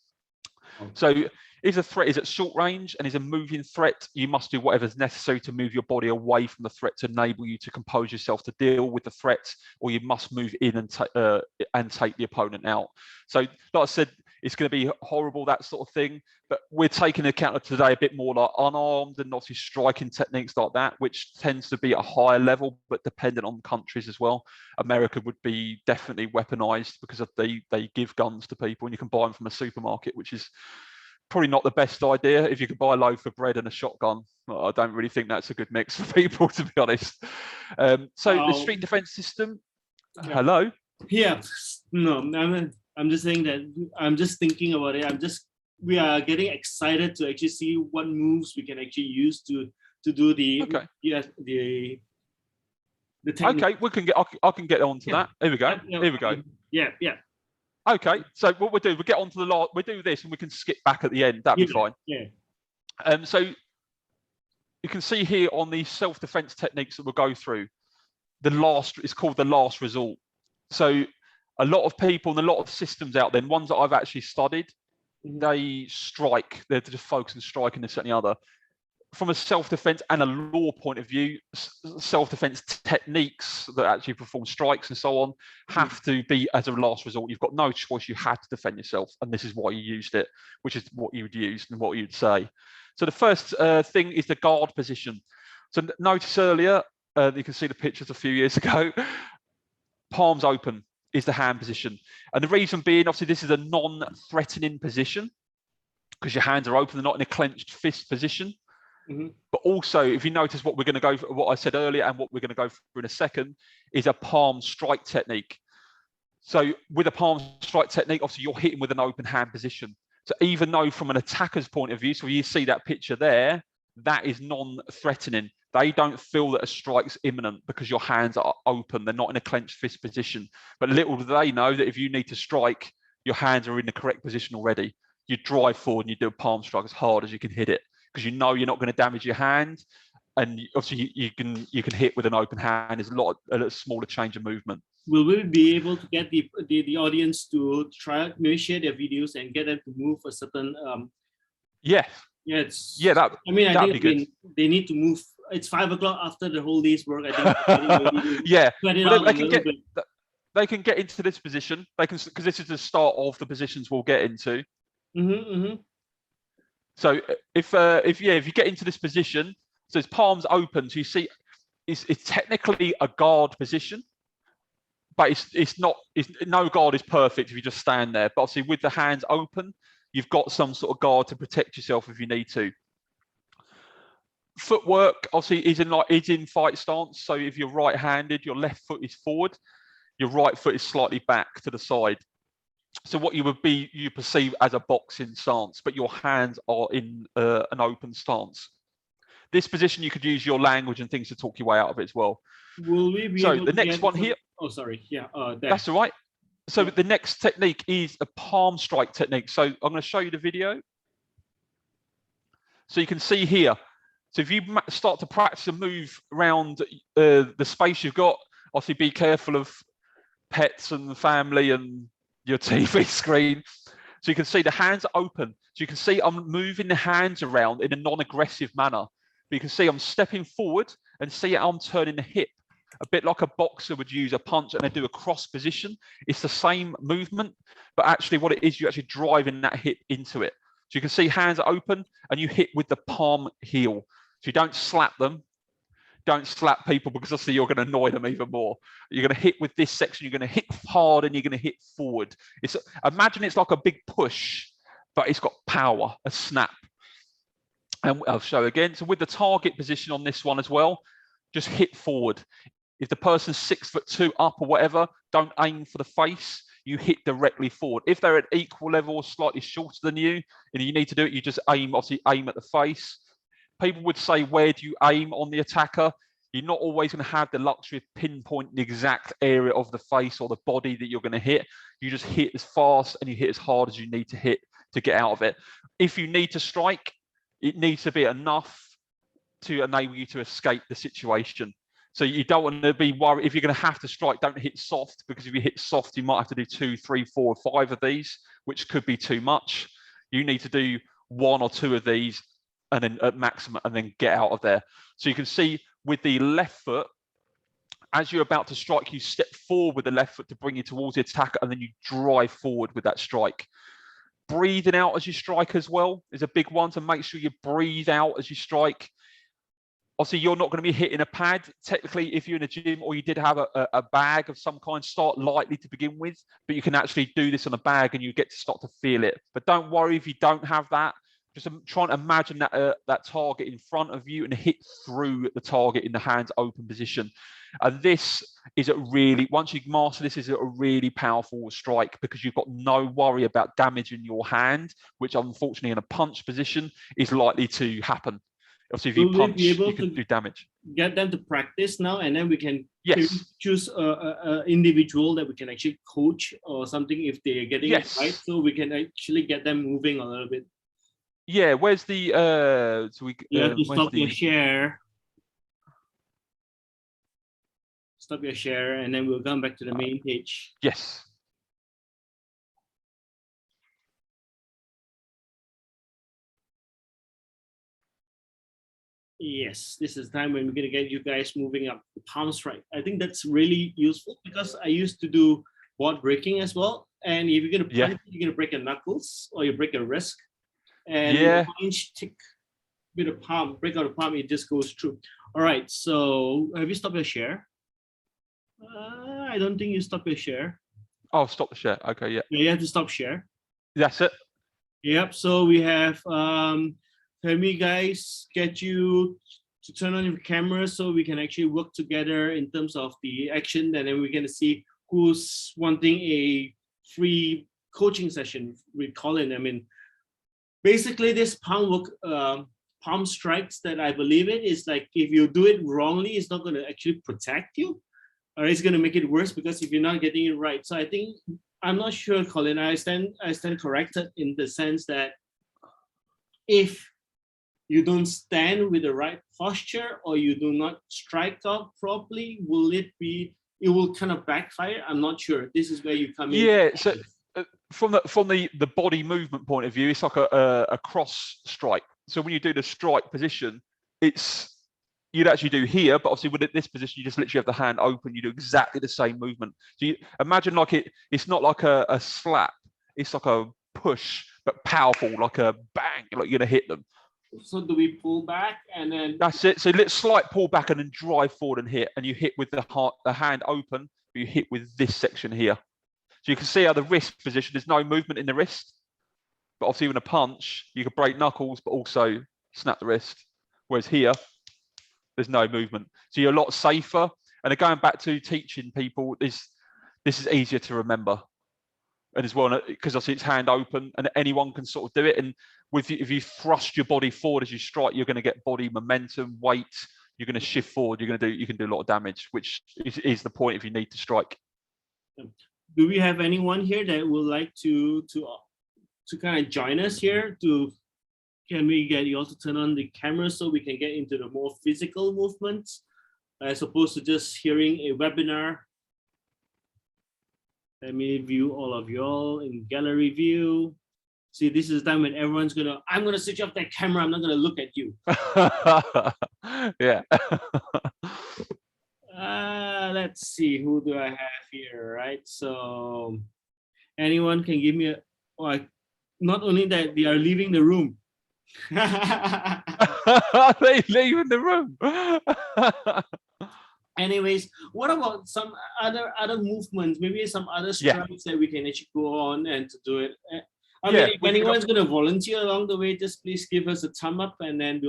So if a threat is at short range and is a moving threat, you must do whatever is necessary to move your body away from the threat to enable you to compose yourself to deal with the threat, or you must move in and take the opponent out. So like I said, it's going to be horrible, that sort of thing, but we're taking account of today a bit more like unarmed and obviously striking techniques like that, which tends to be at a higher level, but dependent on countries as well. America would be definitely weaponized because of they give guns to people and you can buy them from a supermarket, which is probably not the best idea. If you could buy a loaf of bread and a shotgun, I don't really think that's a good mix for people, to be honest. So the street defense system, hello? Yeah, no, I'm just saying that I'm just thinking about it. We are getting excited to actually see what moves we can actually use to do the technique. Okay, I can get on to that. Here we go. Here we go. Yeah. Okay, so what we'll do, we'll get on to the last, we'll do this and we can skip back at the end. That'd be fine. Yeah. So you can see here on the self-defense techniques that we'll go through, it's called the last resort. So a lot of people and a lot of systems out there, and ones that I've actually studied, they strike, they're just focused on striking this and the other. From a self-defense and a law point of view, self-defense techniques that actually perform strikes and so on have to be as a last resort. You've got no choice. You had to defend yourself, and this is why you used it, which is what you would use and what you'd say. So the first thing is the guard position. So notice earlier, you can see the pictures a few years ago, palms open is the hand position. And the reason being, obviously, this is a non-threatening position because your hands are open, they're not in a clenched fist position. But also, if you notice what we're going to go for, what I said earlier and what we're going to go through in a second, is a palm strike technique. So with a palm strike technique, obviously you're hitting with an open hand position. So even though from an attacker's point of view, so you see that picture there, that is non-threatening. They don't feel that a strike's imminent because your hands are open. They're not in a clenched fist position. But little do they know that if you need to strike, your hands are in the correct position already. You drive forward and you do a palm strike as hard as you can hit it, because you know you're not going to damage your hand, and obviously you can hit with an open hand. There's a smaller change of movement. Will we be able to get the audience to try, maybe share their videos and get them to move a certain? Yeah. I think they need to move. It's 5 o'clock after the whole day's work. I think. Yeah. They can get into this position. They can, because this is the start of the positions we'll get into. So if you get into this position, so it's palms open, so you see it's technically a guard position, but it's not. No guard is perfect if you just stand there. But obviously with the hands open, you've got some sort of guard to protect yourself if you need to. Footwork obviously is in fight stance. So if you're right-handed, your left foot is forward, your right foot is slightly back to the side. So what you perceive as a boxing stance, but your hands are in an open stance. This position, you could use your language and things to talk your way out of it as well. Will we be able the next one here? Oh, sorry. Yeah. That's all right. So the next technique is a palm strike technique. So I'm going to show you the video. So you can see here. So if you start to practice a move around the space you've got, obviously be careful of pets and family and your TV screen. So you can see the hands are open. So you can see I'm moving the hands around in a non-aggressive manner. But you can see I'm stepping forward and see how I'm turning the hip. A bit like a boxer would use a punch and they do a cross position. It's the same movement, but actually what it is, you're actually driving that hip into it. So you can see hands are open and you hit with the palm heel. So you don't slap them. Don't slap people because obviously you're going to annoy them even more. You're going to hit with this section. You're going to hit hard and you're going to hit forward. Imagine it's like a big push, but it's got power, a snap. And I'll show again. So with the target position on this one as well, just hit forward. If the person's 6'2" up or whatever, don't aim for the face. you hit directly forward. If they're at equal level or slightly shorter than you, and you need to do it, you just obviously aim at the face. People would say, where do you aim on the attacker? You're not always going to have the luxury of pinpointing the exact area of the face or the body that you're going to hit. You just hit as fast and you hit as hard as you need to hit to get out of it. If you need to strike, it needs to be enough to enable you to escape the situation. So you don't want to be worried. If you're going to have to strike, don't hit soft, because if you hit soft, you might have to do 2, 3, 4, 5 of these, which could be too much. You need to do 1 or 2 of these and then at maximum, and then get out of there. So you can see with the left foot, as you're about to strike, you step forward with the left foot to bring you towards the attacker, and then you drive forward with that strike. Breathing out as you strike as well is a big one, to make sure you breathe out as you strike. Obviously, you're not going to be hitting a pad. Technically, if you're in a gym or you did have a bag of some kind, start lightly to begin with, but you can actually do this on a bag and you get to start to feel it. But don't worry if you don't have that. Just try and imagine that that target in front of you and hit through the target in the hands open position. And this is a really, once you master this, is a really powerful strike, because you've got no worry about damaging your hand, which unfortunately in a punch position is likely to happen. Obviously, if you punch, you can do damage. Get them to practice now, and then we can choose an individual that we can actually coach or something if they're getting it right, so we can actually get them moving a little bit. Yeah, where's the so we you have to stop your share. Stop your share, and then we'll come back to the main page. Yes. Yes, this is the time when we're going to get you guys moving up the palm strike. I think that's really useful, because I used to do board breaking as well. And if you're going to punch, you're going to break your knuckles or you break your wrist. And punch, tick with a palm, break out a palm, it just goes through. All right, so have you stopped your share? I don't think you stop your share. Oh, stop the share. Okay, yeah. You have to stop share. That's it. Yep, so we have... can we guys get you to turn on your camera so we can actually work together in terms of the action, and then we're going to see who's wanting a free coaching session with Colin. I mean, basically this palm strikes that I believe it is like, if you do it wrongly, it's not going to actually protect you, or it's going to make it worse, because if you're not getting it right. So I think, I'm not sure, Colin, I stand corrected in the sense that if you don't stand with the right posture, or you do not strike out properly, it will kind of backfire? I'm not sure. This is where you come in. Yeah, so from the body movement point of view, it's like a cross strike. So when you do the strike position, you'd actually do here, but obviously with this position, you just literally have the hand open. You do exactly the same movement. So you imagine like it's not like a slap. It's like a push, but powerful, like a bang, like you're going to hit them. So do we pull back and then? That's it. So let's slight pull back and then drive forward and hit. And you hit with the hand open, but you hit with this section here. So you can see how the wrist position, there's no movement in the wrist. But obviously with a punch, you can break knuckles, but also snap the wrist. Whereas here, there's no movement. So you're a lot safer. And going back to teaching people, this is easier to remember. And as well, because obviously it's hand open and anyone can sort of do it. And if you thrust your body forward as you strike, you're going to get body momentum, weight. You're going to shift forward. You can do a lot of damage, which is the point if you need to strike. Do we have anyone here that would like to kind of join us here? Can we get you also turn on the camera so we can get into the more physical movements, as opposed to just hearing a webinar? Let me view all of y'all in gallery view. See, this is the time when everyone's I'm gonna switch off that camera. I'm not gonna look at you. Yeah. Let's see, who do I have here, right? So anyone can give me not only that, they are leaving the room. Are they leaving the room? Anyways, what about some other movements? Maybe some other strikes that we can actually go on and to do it. I mean, if anyone's going to volunteer along the way, just please give us a thumb up, and then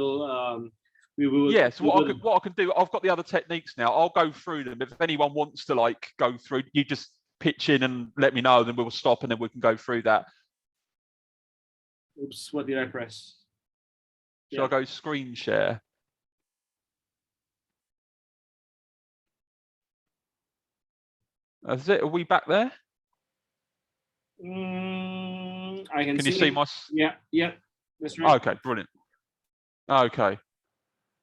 we will. Yeah. So what I can do, I've got the other techniques now. I'll go through them. If anyone wants to go through, you just pitch in and let me know, then we'll stop and then we can go through that. Oops, what did I press? Shall I go screen share? Is it? Are we back there? I can you see my? Yeah, that's right. Okay, brilliant. Okay,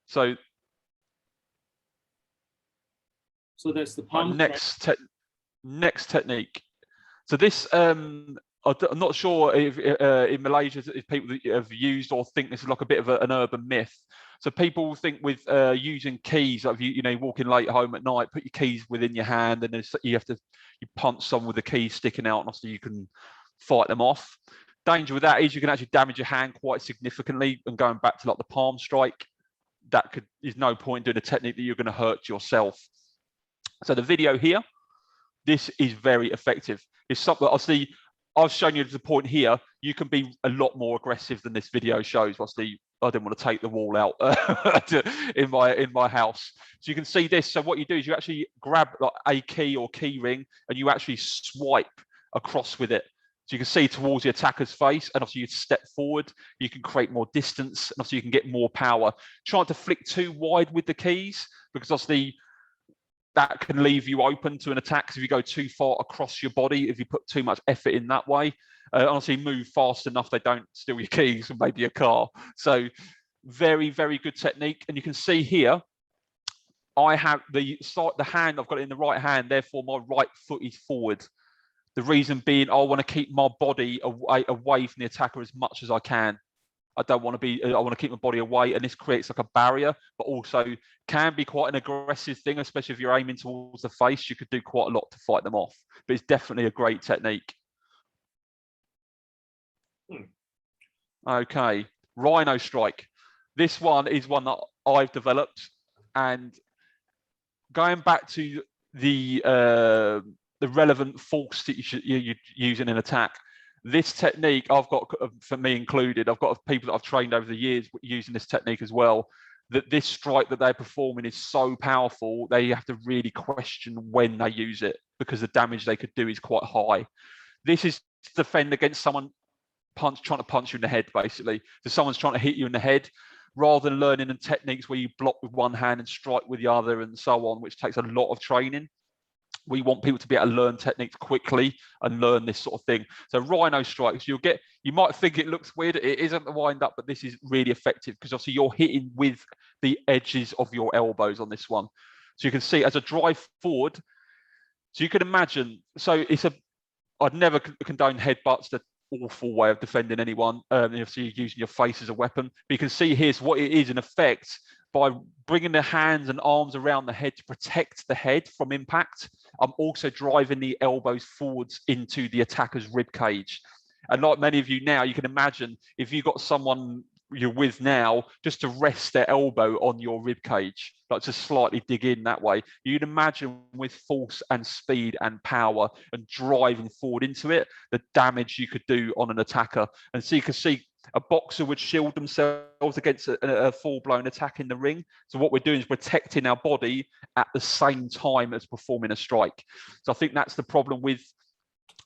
so that's the palm. Next technique. So this, I'm not sure if in Malaysia if people have used or think this is like a bit of an urban myth. So people think with using keys, like you know, walking late home at night, put your keys within your hand, and you punch someone with the keys sticking out, and so you can fight them off. Danger with that is you can actually damage your hand quite significantly. And going back to like the palm strike, there's no point doing a technique that you're going to hurt yourself. So the video here, this is very effective. It's something obviously I've shown you to the point here. You can be a lot more aggressive than this video shows. Obviously, I didn't want to take the wall out in my house. So you can see this. So what you do is you actually grab like a key or key ring and you actually swipe across with it. So you can see towards the attacker's face, and obviously you step forward, you can create more distance, and obviously you can get more power. Trying to flick too wide with the keys, because obviously that can leave you open to an attack if you go too far across your body, if you put too much effort in that way. Honestly, move fast enough they don't steal your keys and maybe your car. So very, very good technique. And you can see here, I have the hand, I've got it in the right hand, therefore my right foot is forward. The reason being, I want to keep my body away from the attacker as much as I can. I want to keep my body away, and this creates like a barrier, but also can be quite an aggressive thing, especially if you're aiming towards the face. You could do quite a lot to fight them off, but it's definitely a great technique. Okay, Rhino Strike. This one is one that I've developed, and going back to the relevant force that you use in an attack. This technique, I've got, for me included, I've got people that I've trained over the years using this technique as well, that this strike that they're performing is so powerful, they have to really question when they use it, because the damage they could do is quite high. This is to defend against someone trying to punch you in the head, basically. So someone's trying to hit you in the head, rather than learning the techniques where you block with one hand and strike with the other and so on, which takes a lot of training. We want people to be able to learn techniques quickly and learn this sort of thing. So Rhino strikes, you might think it looks weird. It isn't the wind up, but this is really effective because obviously you're hitting with the edges of your elbows on this one. So you can see as a drive forward. So you can imagine, I'd never condone headbutts, the awful way of defending anyone. Obviously you're using your face as a weapon, but you can see here's what it is in effect. By bringing the hands and arms around the head to protect the head from impact, I'm also driving the elbows forwards into the attacker's rib cage. And like many of you now, you can imagine if you've got someone you're with now, just to rest their elbow on your rib cage, like to slightly dig in that way, you'd imagine with force and speed and power and driving forward into it, the damage you could do on an attacker. And so you can see a boxer would shield themselves against a full-blown attack in the ring. So what we're doing is protecting our body at the same time as performing a strike. So I think that's the problem with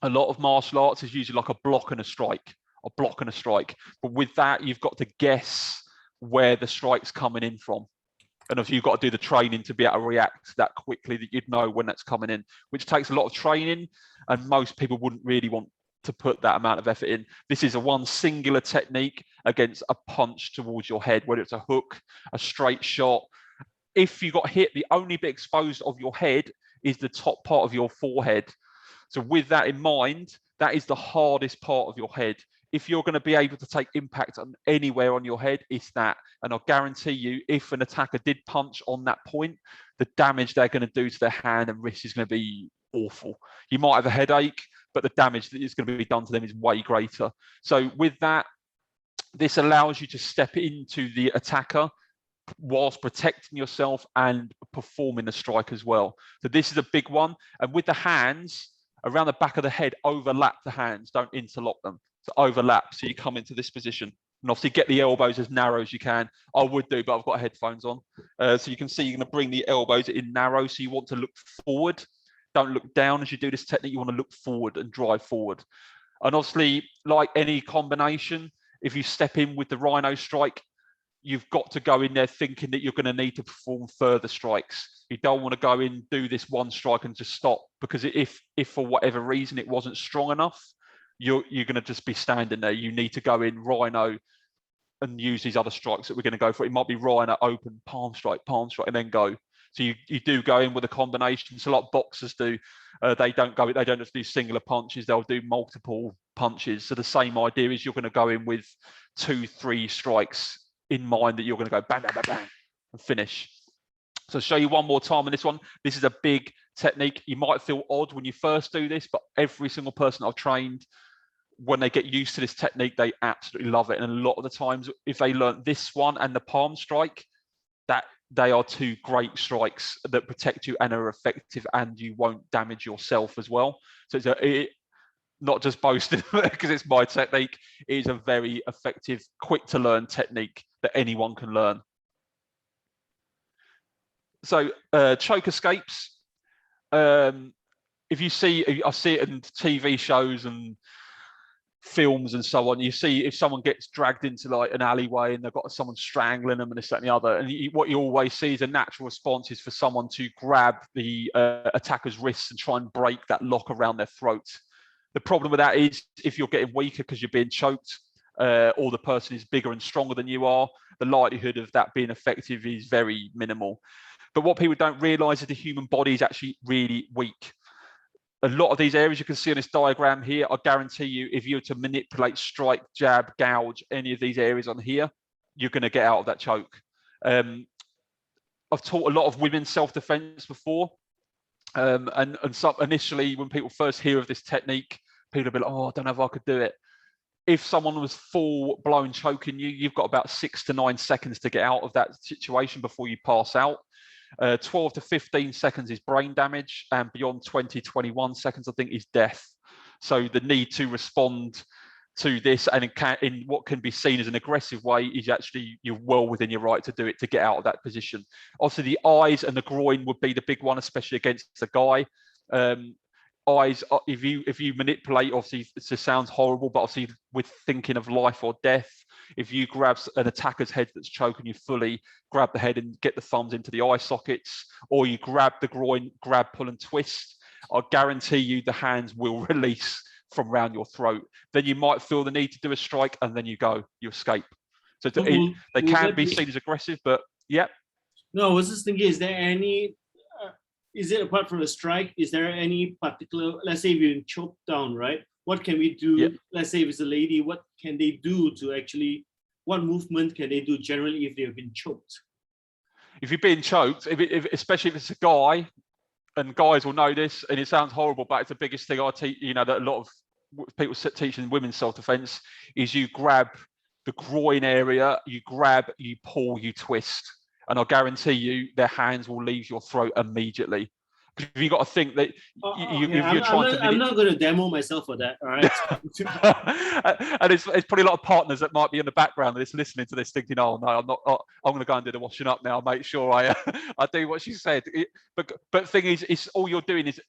a lot of martial arts, is usually like a block and a strike. But with that, you've got to guess where the strike's coming in from. And if you've got to do the training to be able to react that quickly, that you'd know when that's coming in, which takes a lot of training, and most people wouldn't really want to put that amount of effort in. This is a one singular technique against a punch towards your head, whether it's a hook, a straight shot. If you got hit, the only bit exposed of your head is the top part of your forehead. So with that in mind, that is the hardest part of your head. If you're going to be able to take impact on anywhere on your head, it's that. And I'll guarantee you, if an attacker did punch on that point, the damage they're going to do to their hand and wrist is going to be awful. You might have a headache, but the damage that is going to be done to them is way greater. So with that, this allows you to step into the attacker whilst protecting yourself and performing the strike as well. So this is a big one. And with the hands around the back of the head, overlap the hands, don't interlock them. So overlap, so you come into this position. And obviously get the elbows as narrow as you can. I would do, but I've got headphones on. So you can see you're going to bring the elbows in narrow, so you want to look forward. don't look down as you do this technique. You want to look forward and drive forward. And obviously, like any combination, if you step in with the Rhino strike, you've got to go in there thinking that you're going to need to perform further strikes. You don't want to go in, do this one strike and just stop, because if for whatever reason it wasn't strong enough, you're going to just be standing there. You need to go in Rhino and use these other strikes that we're going to go for. It might be Rhino, open, palm strike, and then go. So you do go in with a combination. So like boxers do, they don't just do singular punches, they'll do multiple punches. So the same idea is you're going to go in with 2-3 strikes in mind that you're going to go bang, bang, bang, bang, and finish. So I'll show you one more time on this one. This is a big technique. You might feel odd when you first do this, but every single person I've trained, when they get used to this technique, they absolutely love it. And a lot of the times, if they learn this one and the palm strike, that they are 2 great strikes that protect you and are effective, and you won't damage yourself as well. So it's not just boasting because it's my technique. It is a very effective, quick to learn technique that anyone can learn. So choke escapes. If you see, I see it in TV shows and films and so on. You see if someone gets dragged into like an alleyway and they've got someone strangling them and this, that, and the other, and what you always see is a natural response is for someone to grab the attacker's wrists and try and break that lock around their throat. The problem with that is if you're getting weaker because you're being choked, or the person is bigger and stronger than you are, the likelihood of that being effective is very minimal. But what people don't realize is the human body is actually really weak. A lot of these areas you can see on this diagram here, I guarantee you, if you were to manipulate, strike, jab, gouge, any of these areas on here, you're going to get out of that choke. I've taught a lot of women's self-defense before. And so initially, when people first hear of this technique, people will be like, oh, I don't know if I could do it. If someone was full-blown choking you, you've got about 6 to 9 seconds to get out of that situation before you pass out. 12 to 15 seconds is brain damage, and beyond 20, 21 seconds, I think, is death. So the need to respond to this and in what can be seen as an aggressive way is actually, you're well within your right to do it, to get out of that position. Obviously, the eyes and the groin would be the big one, especially against the guy. Eyes, if you manipulate, obviously it sounds horrible, but obviously with thinking of life or death, if you grab an attacker's head that's choking you fully, grab the head and get the thumbs into the eye sockets, or you grab the groin, grab, pull and twist, I guarantee you the hands will release from around your throat. Then you might feel the need to do a strike, and then you escape. So they can be seen as aggressive, but yeah. No, I was just thinking, is there any, is it apart from a strike, is there any particular, let's say if you're choked down, right? What can we do? Yeah. Let's say if it's a lady, what can they do to actually, what movement can they do generally if they've been choked? If you're being choked, especially if it's a guy, and guys will know this, and it sounds horrible, but it's the biggest thing I teach, that a lot of people teach in women's self-defense, is you grab the groin area, you grab, you pull, you twist. And I guarantee you, their hands will leave your throat immediately. Because you've got to think that you're trying to. I'm not going to demo myself for that. All right. And it's probably a lot of partners that might be in the background that's listening to this, thinking, "Oh no, I'm not. I'm going to go and do the washing up now. Make sure I do what she said." But the thing is, it's all you're doing is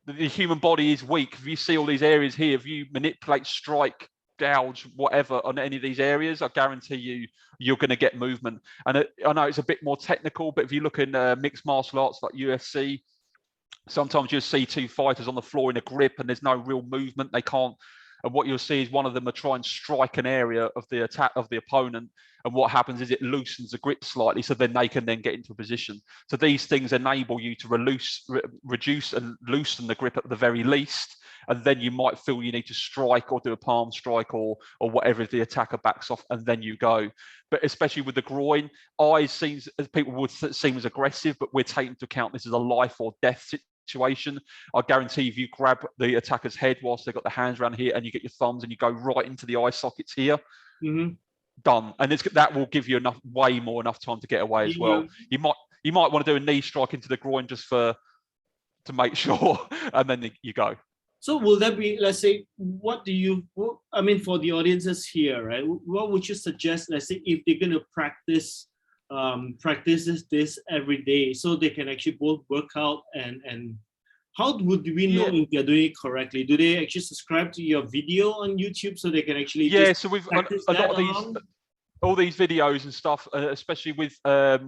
the human body is weak. If you see all these areas here, if you manipulate, strike, gouge, whatever on any of these areas, I guarantee you're going to get movement. And I know it's a bit more technical, but if you look in mixed martial arts like UFC, sometimes you'll see 2 fighters on the floor in a grip and there's no real movement. They can't. And what you'll see is one of them will try and strike an area of the attack of the opponent. And what happens is it loosens the grip slightly, so then they can then get into a position. So these things enable you to reduce and loosen the grip at the very least. And then you might feel you need to strike or do a palm strike or whatever if the attacker backs off, and then you go. But especially with the groin, eyes seems as people would seem as aggressive, but we're taking into account this is a life or death situation. I guarantee if you grab the attacker's head whilst they've got the hands around here and you get your thumbs and you go right into the eye sockets here, done. And that will give you way more time to get away as well. You might want to do a knee strike into the groin just to make sure, and then you go. So will that be, let's say, for the audiences here, right? What would you suggest, let's say, if they're going to practice this every day, so they can actually both work out and how would we know if they're doing it correctly? Do they actually subscribe to your video on YouTube so they can actually just so we've practice a that lot of these. along? All these videos and stuff, especially with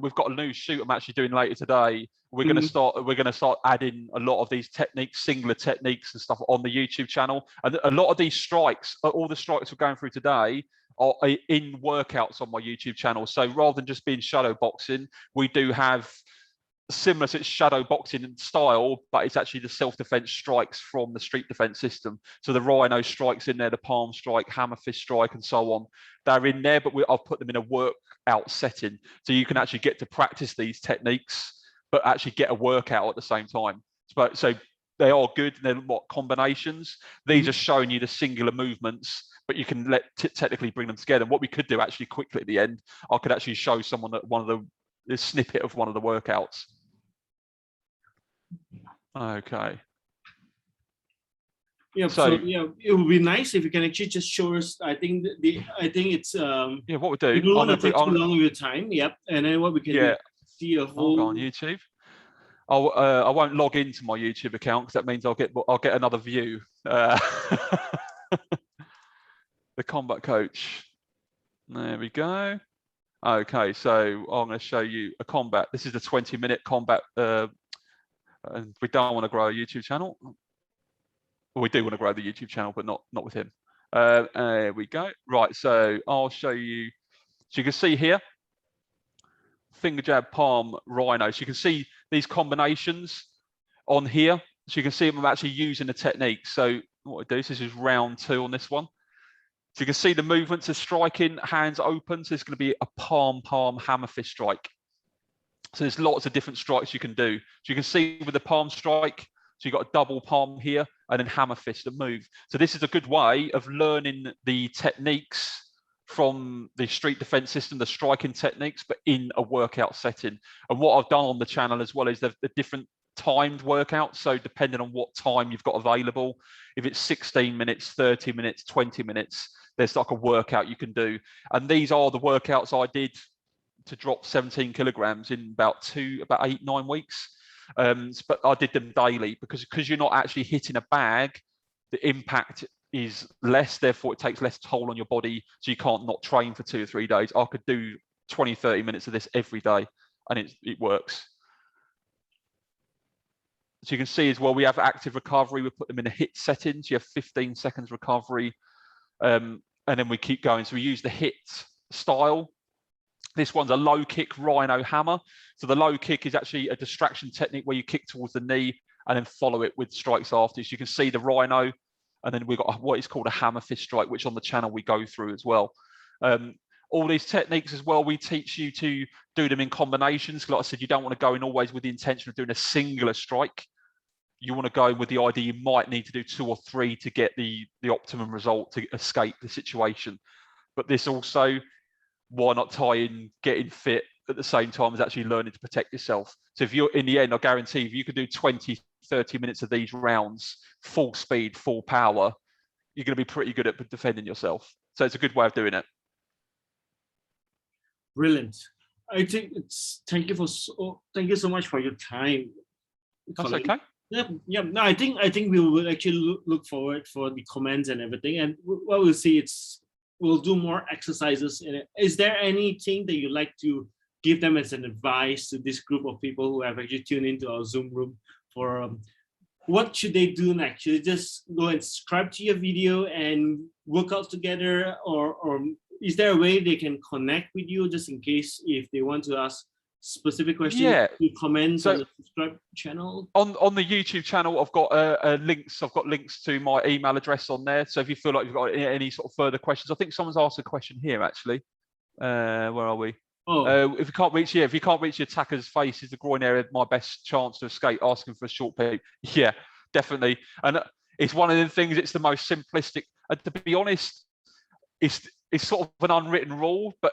we've got a new shoot I'm actually doing later today. We're going to start adding a lot of these techniques, singular techniques and stuff on the YouTube channel. And a lot of these strikes, all the strikes we're going through today, are in workouts on my YouTube channel. So rather than just being shadow boxing, we do have similar to shadow boxing in style, but it's actually the self-defense strikes from the street defense system. So the rhino strikes in there, the palm strike, hammer fist strike, and so on. They're in there, but I've put them in a workout setting. So you can actually get to practice these techniques, but actually get a workout at the same time. So they are good. They're what combinations. These are showing you the singular movements, but you can technically bring them together. And what we could do actually quickly at the end, I could actually show someone that one of the snippet of one of the workouts. Okay. Yeah. So yeah, it would be nice if you can actually just show us. I think it's yeah. What we do? We don't want to take too long of your time. Yep. And then what we can do is see a whole. I'll go on YouTube. I won't log into my YouTube account because that means I'll get another view. The combat coach. There we go. Okay, so I'm going to show you a combat. This is the 20-minute combat. And we don't want to grow a YouTube channel. Well, we do want to grow the YouTube channel, but not with him. There we go. Right, so I'll show you. So you can see here, finger jab, palm, rhino. So you can see these combinations on here. So you can see them actually using the technique. So what I do, so this is round 2 on this one. So you can see the movements of striking, hands open. So it's going to be a palm, hammer fist strike. So there's lots of different strikes you can do. So you can see with the palm strike, so you've got a double palm here and then hammer fist and move. So this is a good way of learning the techniques from the street defense system, the striking techniques, but in a workout setting. And what I've done on the channel as well is the different timed workouts. So depending on what time you've got available, if it's 16 minutes, 30 minutes, 20 minutes, there's like a workout you can do. And these are the workouts I did to drop 17 kilograms in about 8-9 weeks. But I did them daily because you're not actually hitting a bag, the impact is less, therefore it takes less toll on your body, so you can't not train for 2 or 3 days. I could do 20-30 minutes of this every day and it works. So you can see as well, we have active recovery. We put them in a HIIT setting. So you have 15 seconds recovery. And then we keep going. So we use the HIIT style. This one's a low kick rhino hammer. So the low kick is actually a distraction technique where you kick towards the knee and then follow it with strikes after. So you can see the rhino, and then we've got what is called a hammer fist strike, which on the channel we go through as well. All these techniques as well, we teach you to do them in combinations. Like I said, you don't want to go in always with the intention of doing a singular strike. You want to go with the idea you might need to do 2 or 3 to get the optimum result to escape the situation. But this also, why not tie in getting fit at the same time as actually learning to protect yourself? So if you're in the end, I guarantee if you could do 20, 30 minutes of these rounds, full speed, full power, you're going to be pretty good at defending yourself. So it's a good way of doing it. Brilliant. I think thank you so much for your time. That's okay. Yeah. No, I think we will actually look forward for the comments and everything, and what we'll see, we'll do more exercises in it. Is there anything that you'd like to give them as an advice to this group of people who have actually tuned into our Zoom room for what should they do next? Should they just go and subscribe to your video and work out together, or is there a way they can connect with you just in case if they want to ask specific questions? Yeah. Comments on the subscribe channel. On the YouTube channel, I've got links. I've got links to my email address on there. So if you feel like you've got any sort of further questions, I think someone's asked a question here actually. Where are we? Oh. If you can't reach your attacker's face, is the groin area my best chance to escape? Asking for a short peek. Yeah, definitely. And it's one of the things. It's the most simplistic. To be honest, it's sort of an unwritten rule. But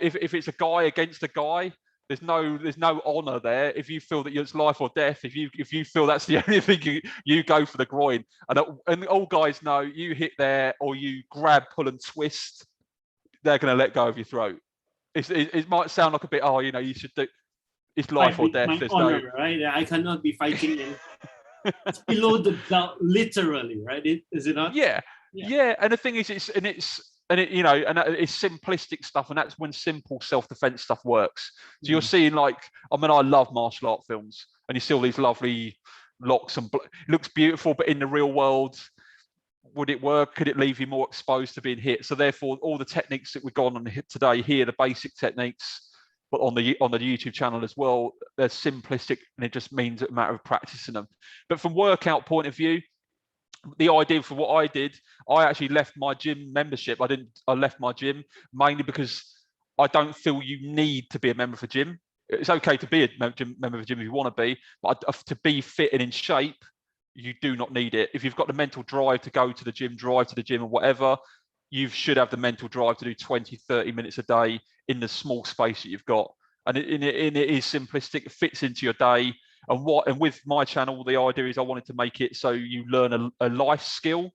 if it's a guy against a guy, there's no honor there. If you feel that it's life or death, if you feel that's the only thing, you go for the groin. And all guys know, you hit there or you grab, pull, and twist, they're going to let go of your throat. It might sound like a bit, you should do. It's life or death. My There's honor, right? I cannot be fighting. It's below the belt, literally, right? Is it not? Yeah. And the thing is, it's simplistic stuff, and that's when simple self-defense stuff works. So you're seeing, like, I mean, I love martial art films, and you see all these lovely locks and it looks beautiful, but in the real world, would it work? Could it leave you more exposed to being hit? So therefore, all the techniques that we've gone on today here, the basic techniques, but on the YouTube channel as well, they're simplistic, and it just means a matter of practicing them. But from workout point of view, the idea for what I did, I actually left my gym membership. I left my gym mainly because I don't feel you need to be a member of a gym. It's okay to be a member of a gym if you want to be, but to be fit and in shape, you do not need it. If you've got the mental drive to go to the gym, drive to the gym or whatever, you should have the mental drive to do 20, 30 minutes a day in the small space that you've got. And it is simplistic, it fits into your day. And with my channel, the idea is I wanted to make it so you learn a life skill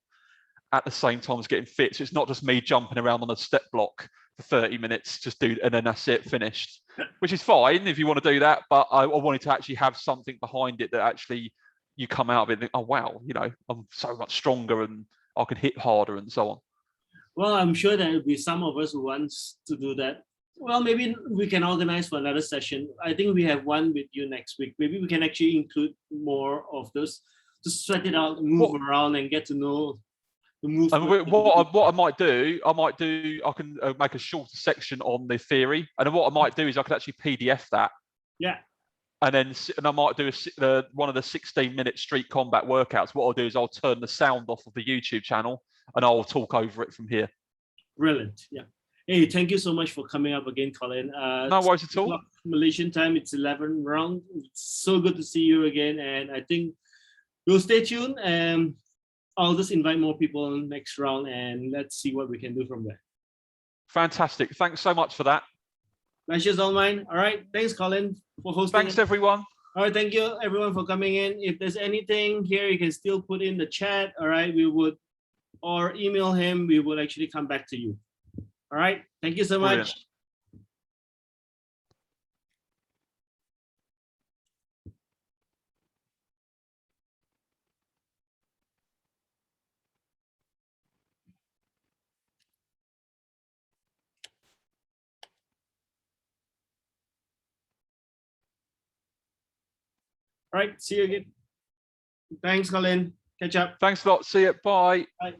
at the same time as getting fit. So it's not just me jumping around on a step block for 30 minutes, and then that's it, finished, which is fine if you want to do that. But I wanted to actually have something behind it that actually you come out of it and think, oh, wow, I'm so much stronger and I can hit harder and so on. Well, I'm sure there will be some of us who wants to do that. Well, maybe we can organize for another session. I think we have one with you next week. Maybe we can actually include more of those to sweat it out, move around, and get to know the movement. And what I might do, I can make a shorter section on the theory, and then what I might do is I could actually PDF that. Yeah. And I might do one of the 16-minute street combat workouts. What I'll do is I'll turn the sound off of the YouTube channel, and I'll talk over it from here. Brilliant. Yeah. Hey, thank you so much for coming up again, Colin. No worries at all. Malaysian time, it's 11 round. It's so good to see you again, and I think we'll stay tuned, and I'll just invite more people in next round, and let's see what we can do from there. Fantastic. Thanks so much for that. Pleasure's all mine. All right. Thanks, Colin, for hosting. Thanks, everyone. All right. Thank you, everyone, for coming in. If there's anything here, you can still put in the chat. All right. Or email him. We will actually come back to you. All right. Thank you so much. Brilliant. All right. See you again. Thanks, Colin. Catch up. Thanks a lot. See you. Bye. Bye.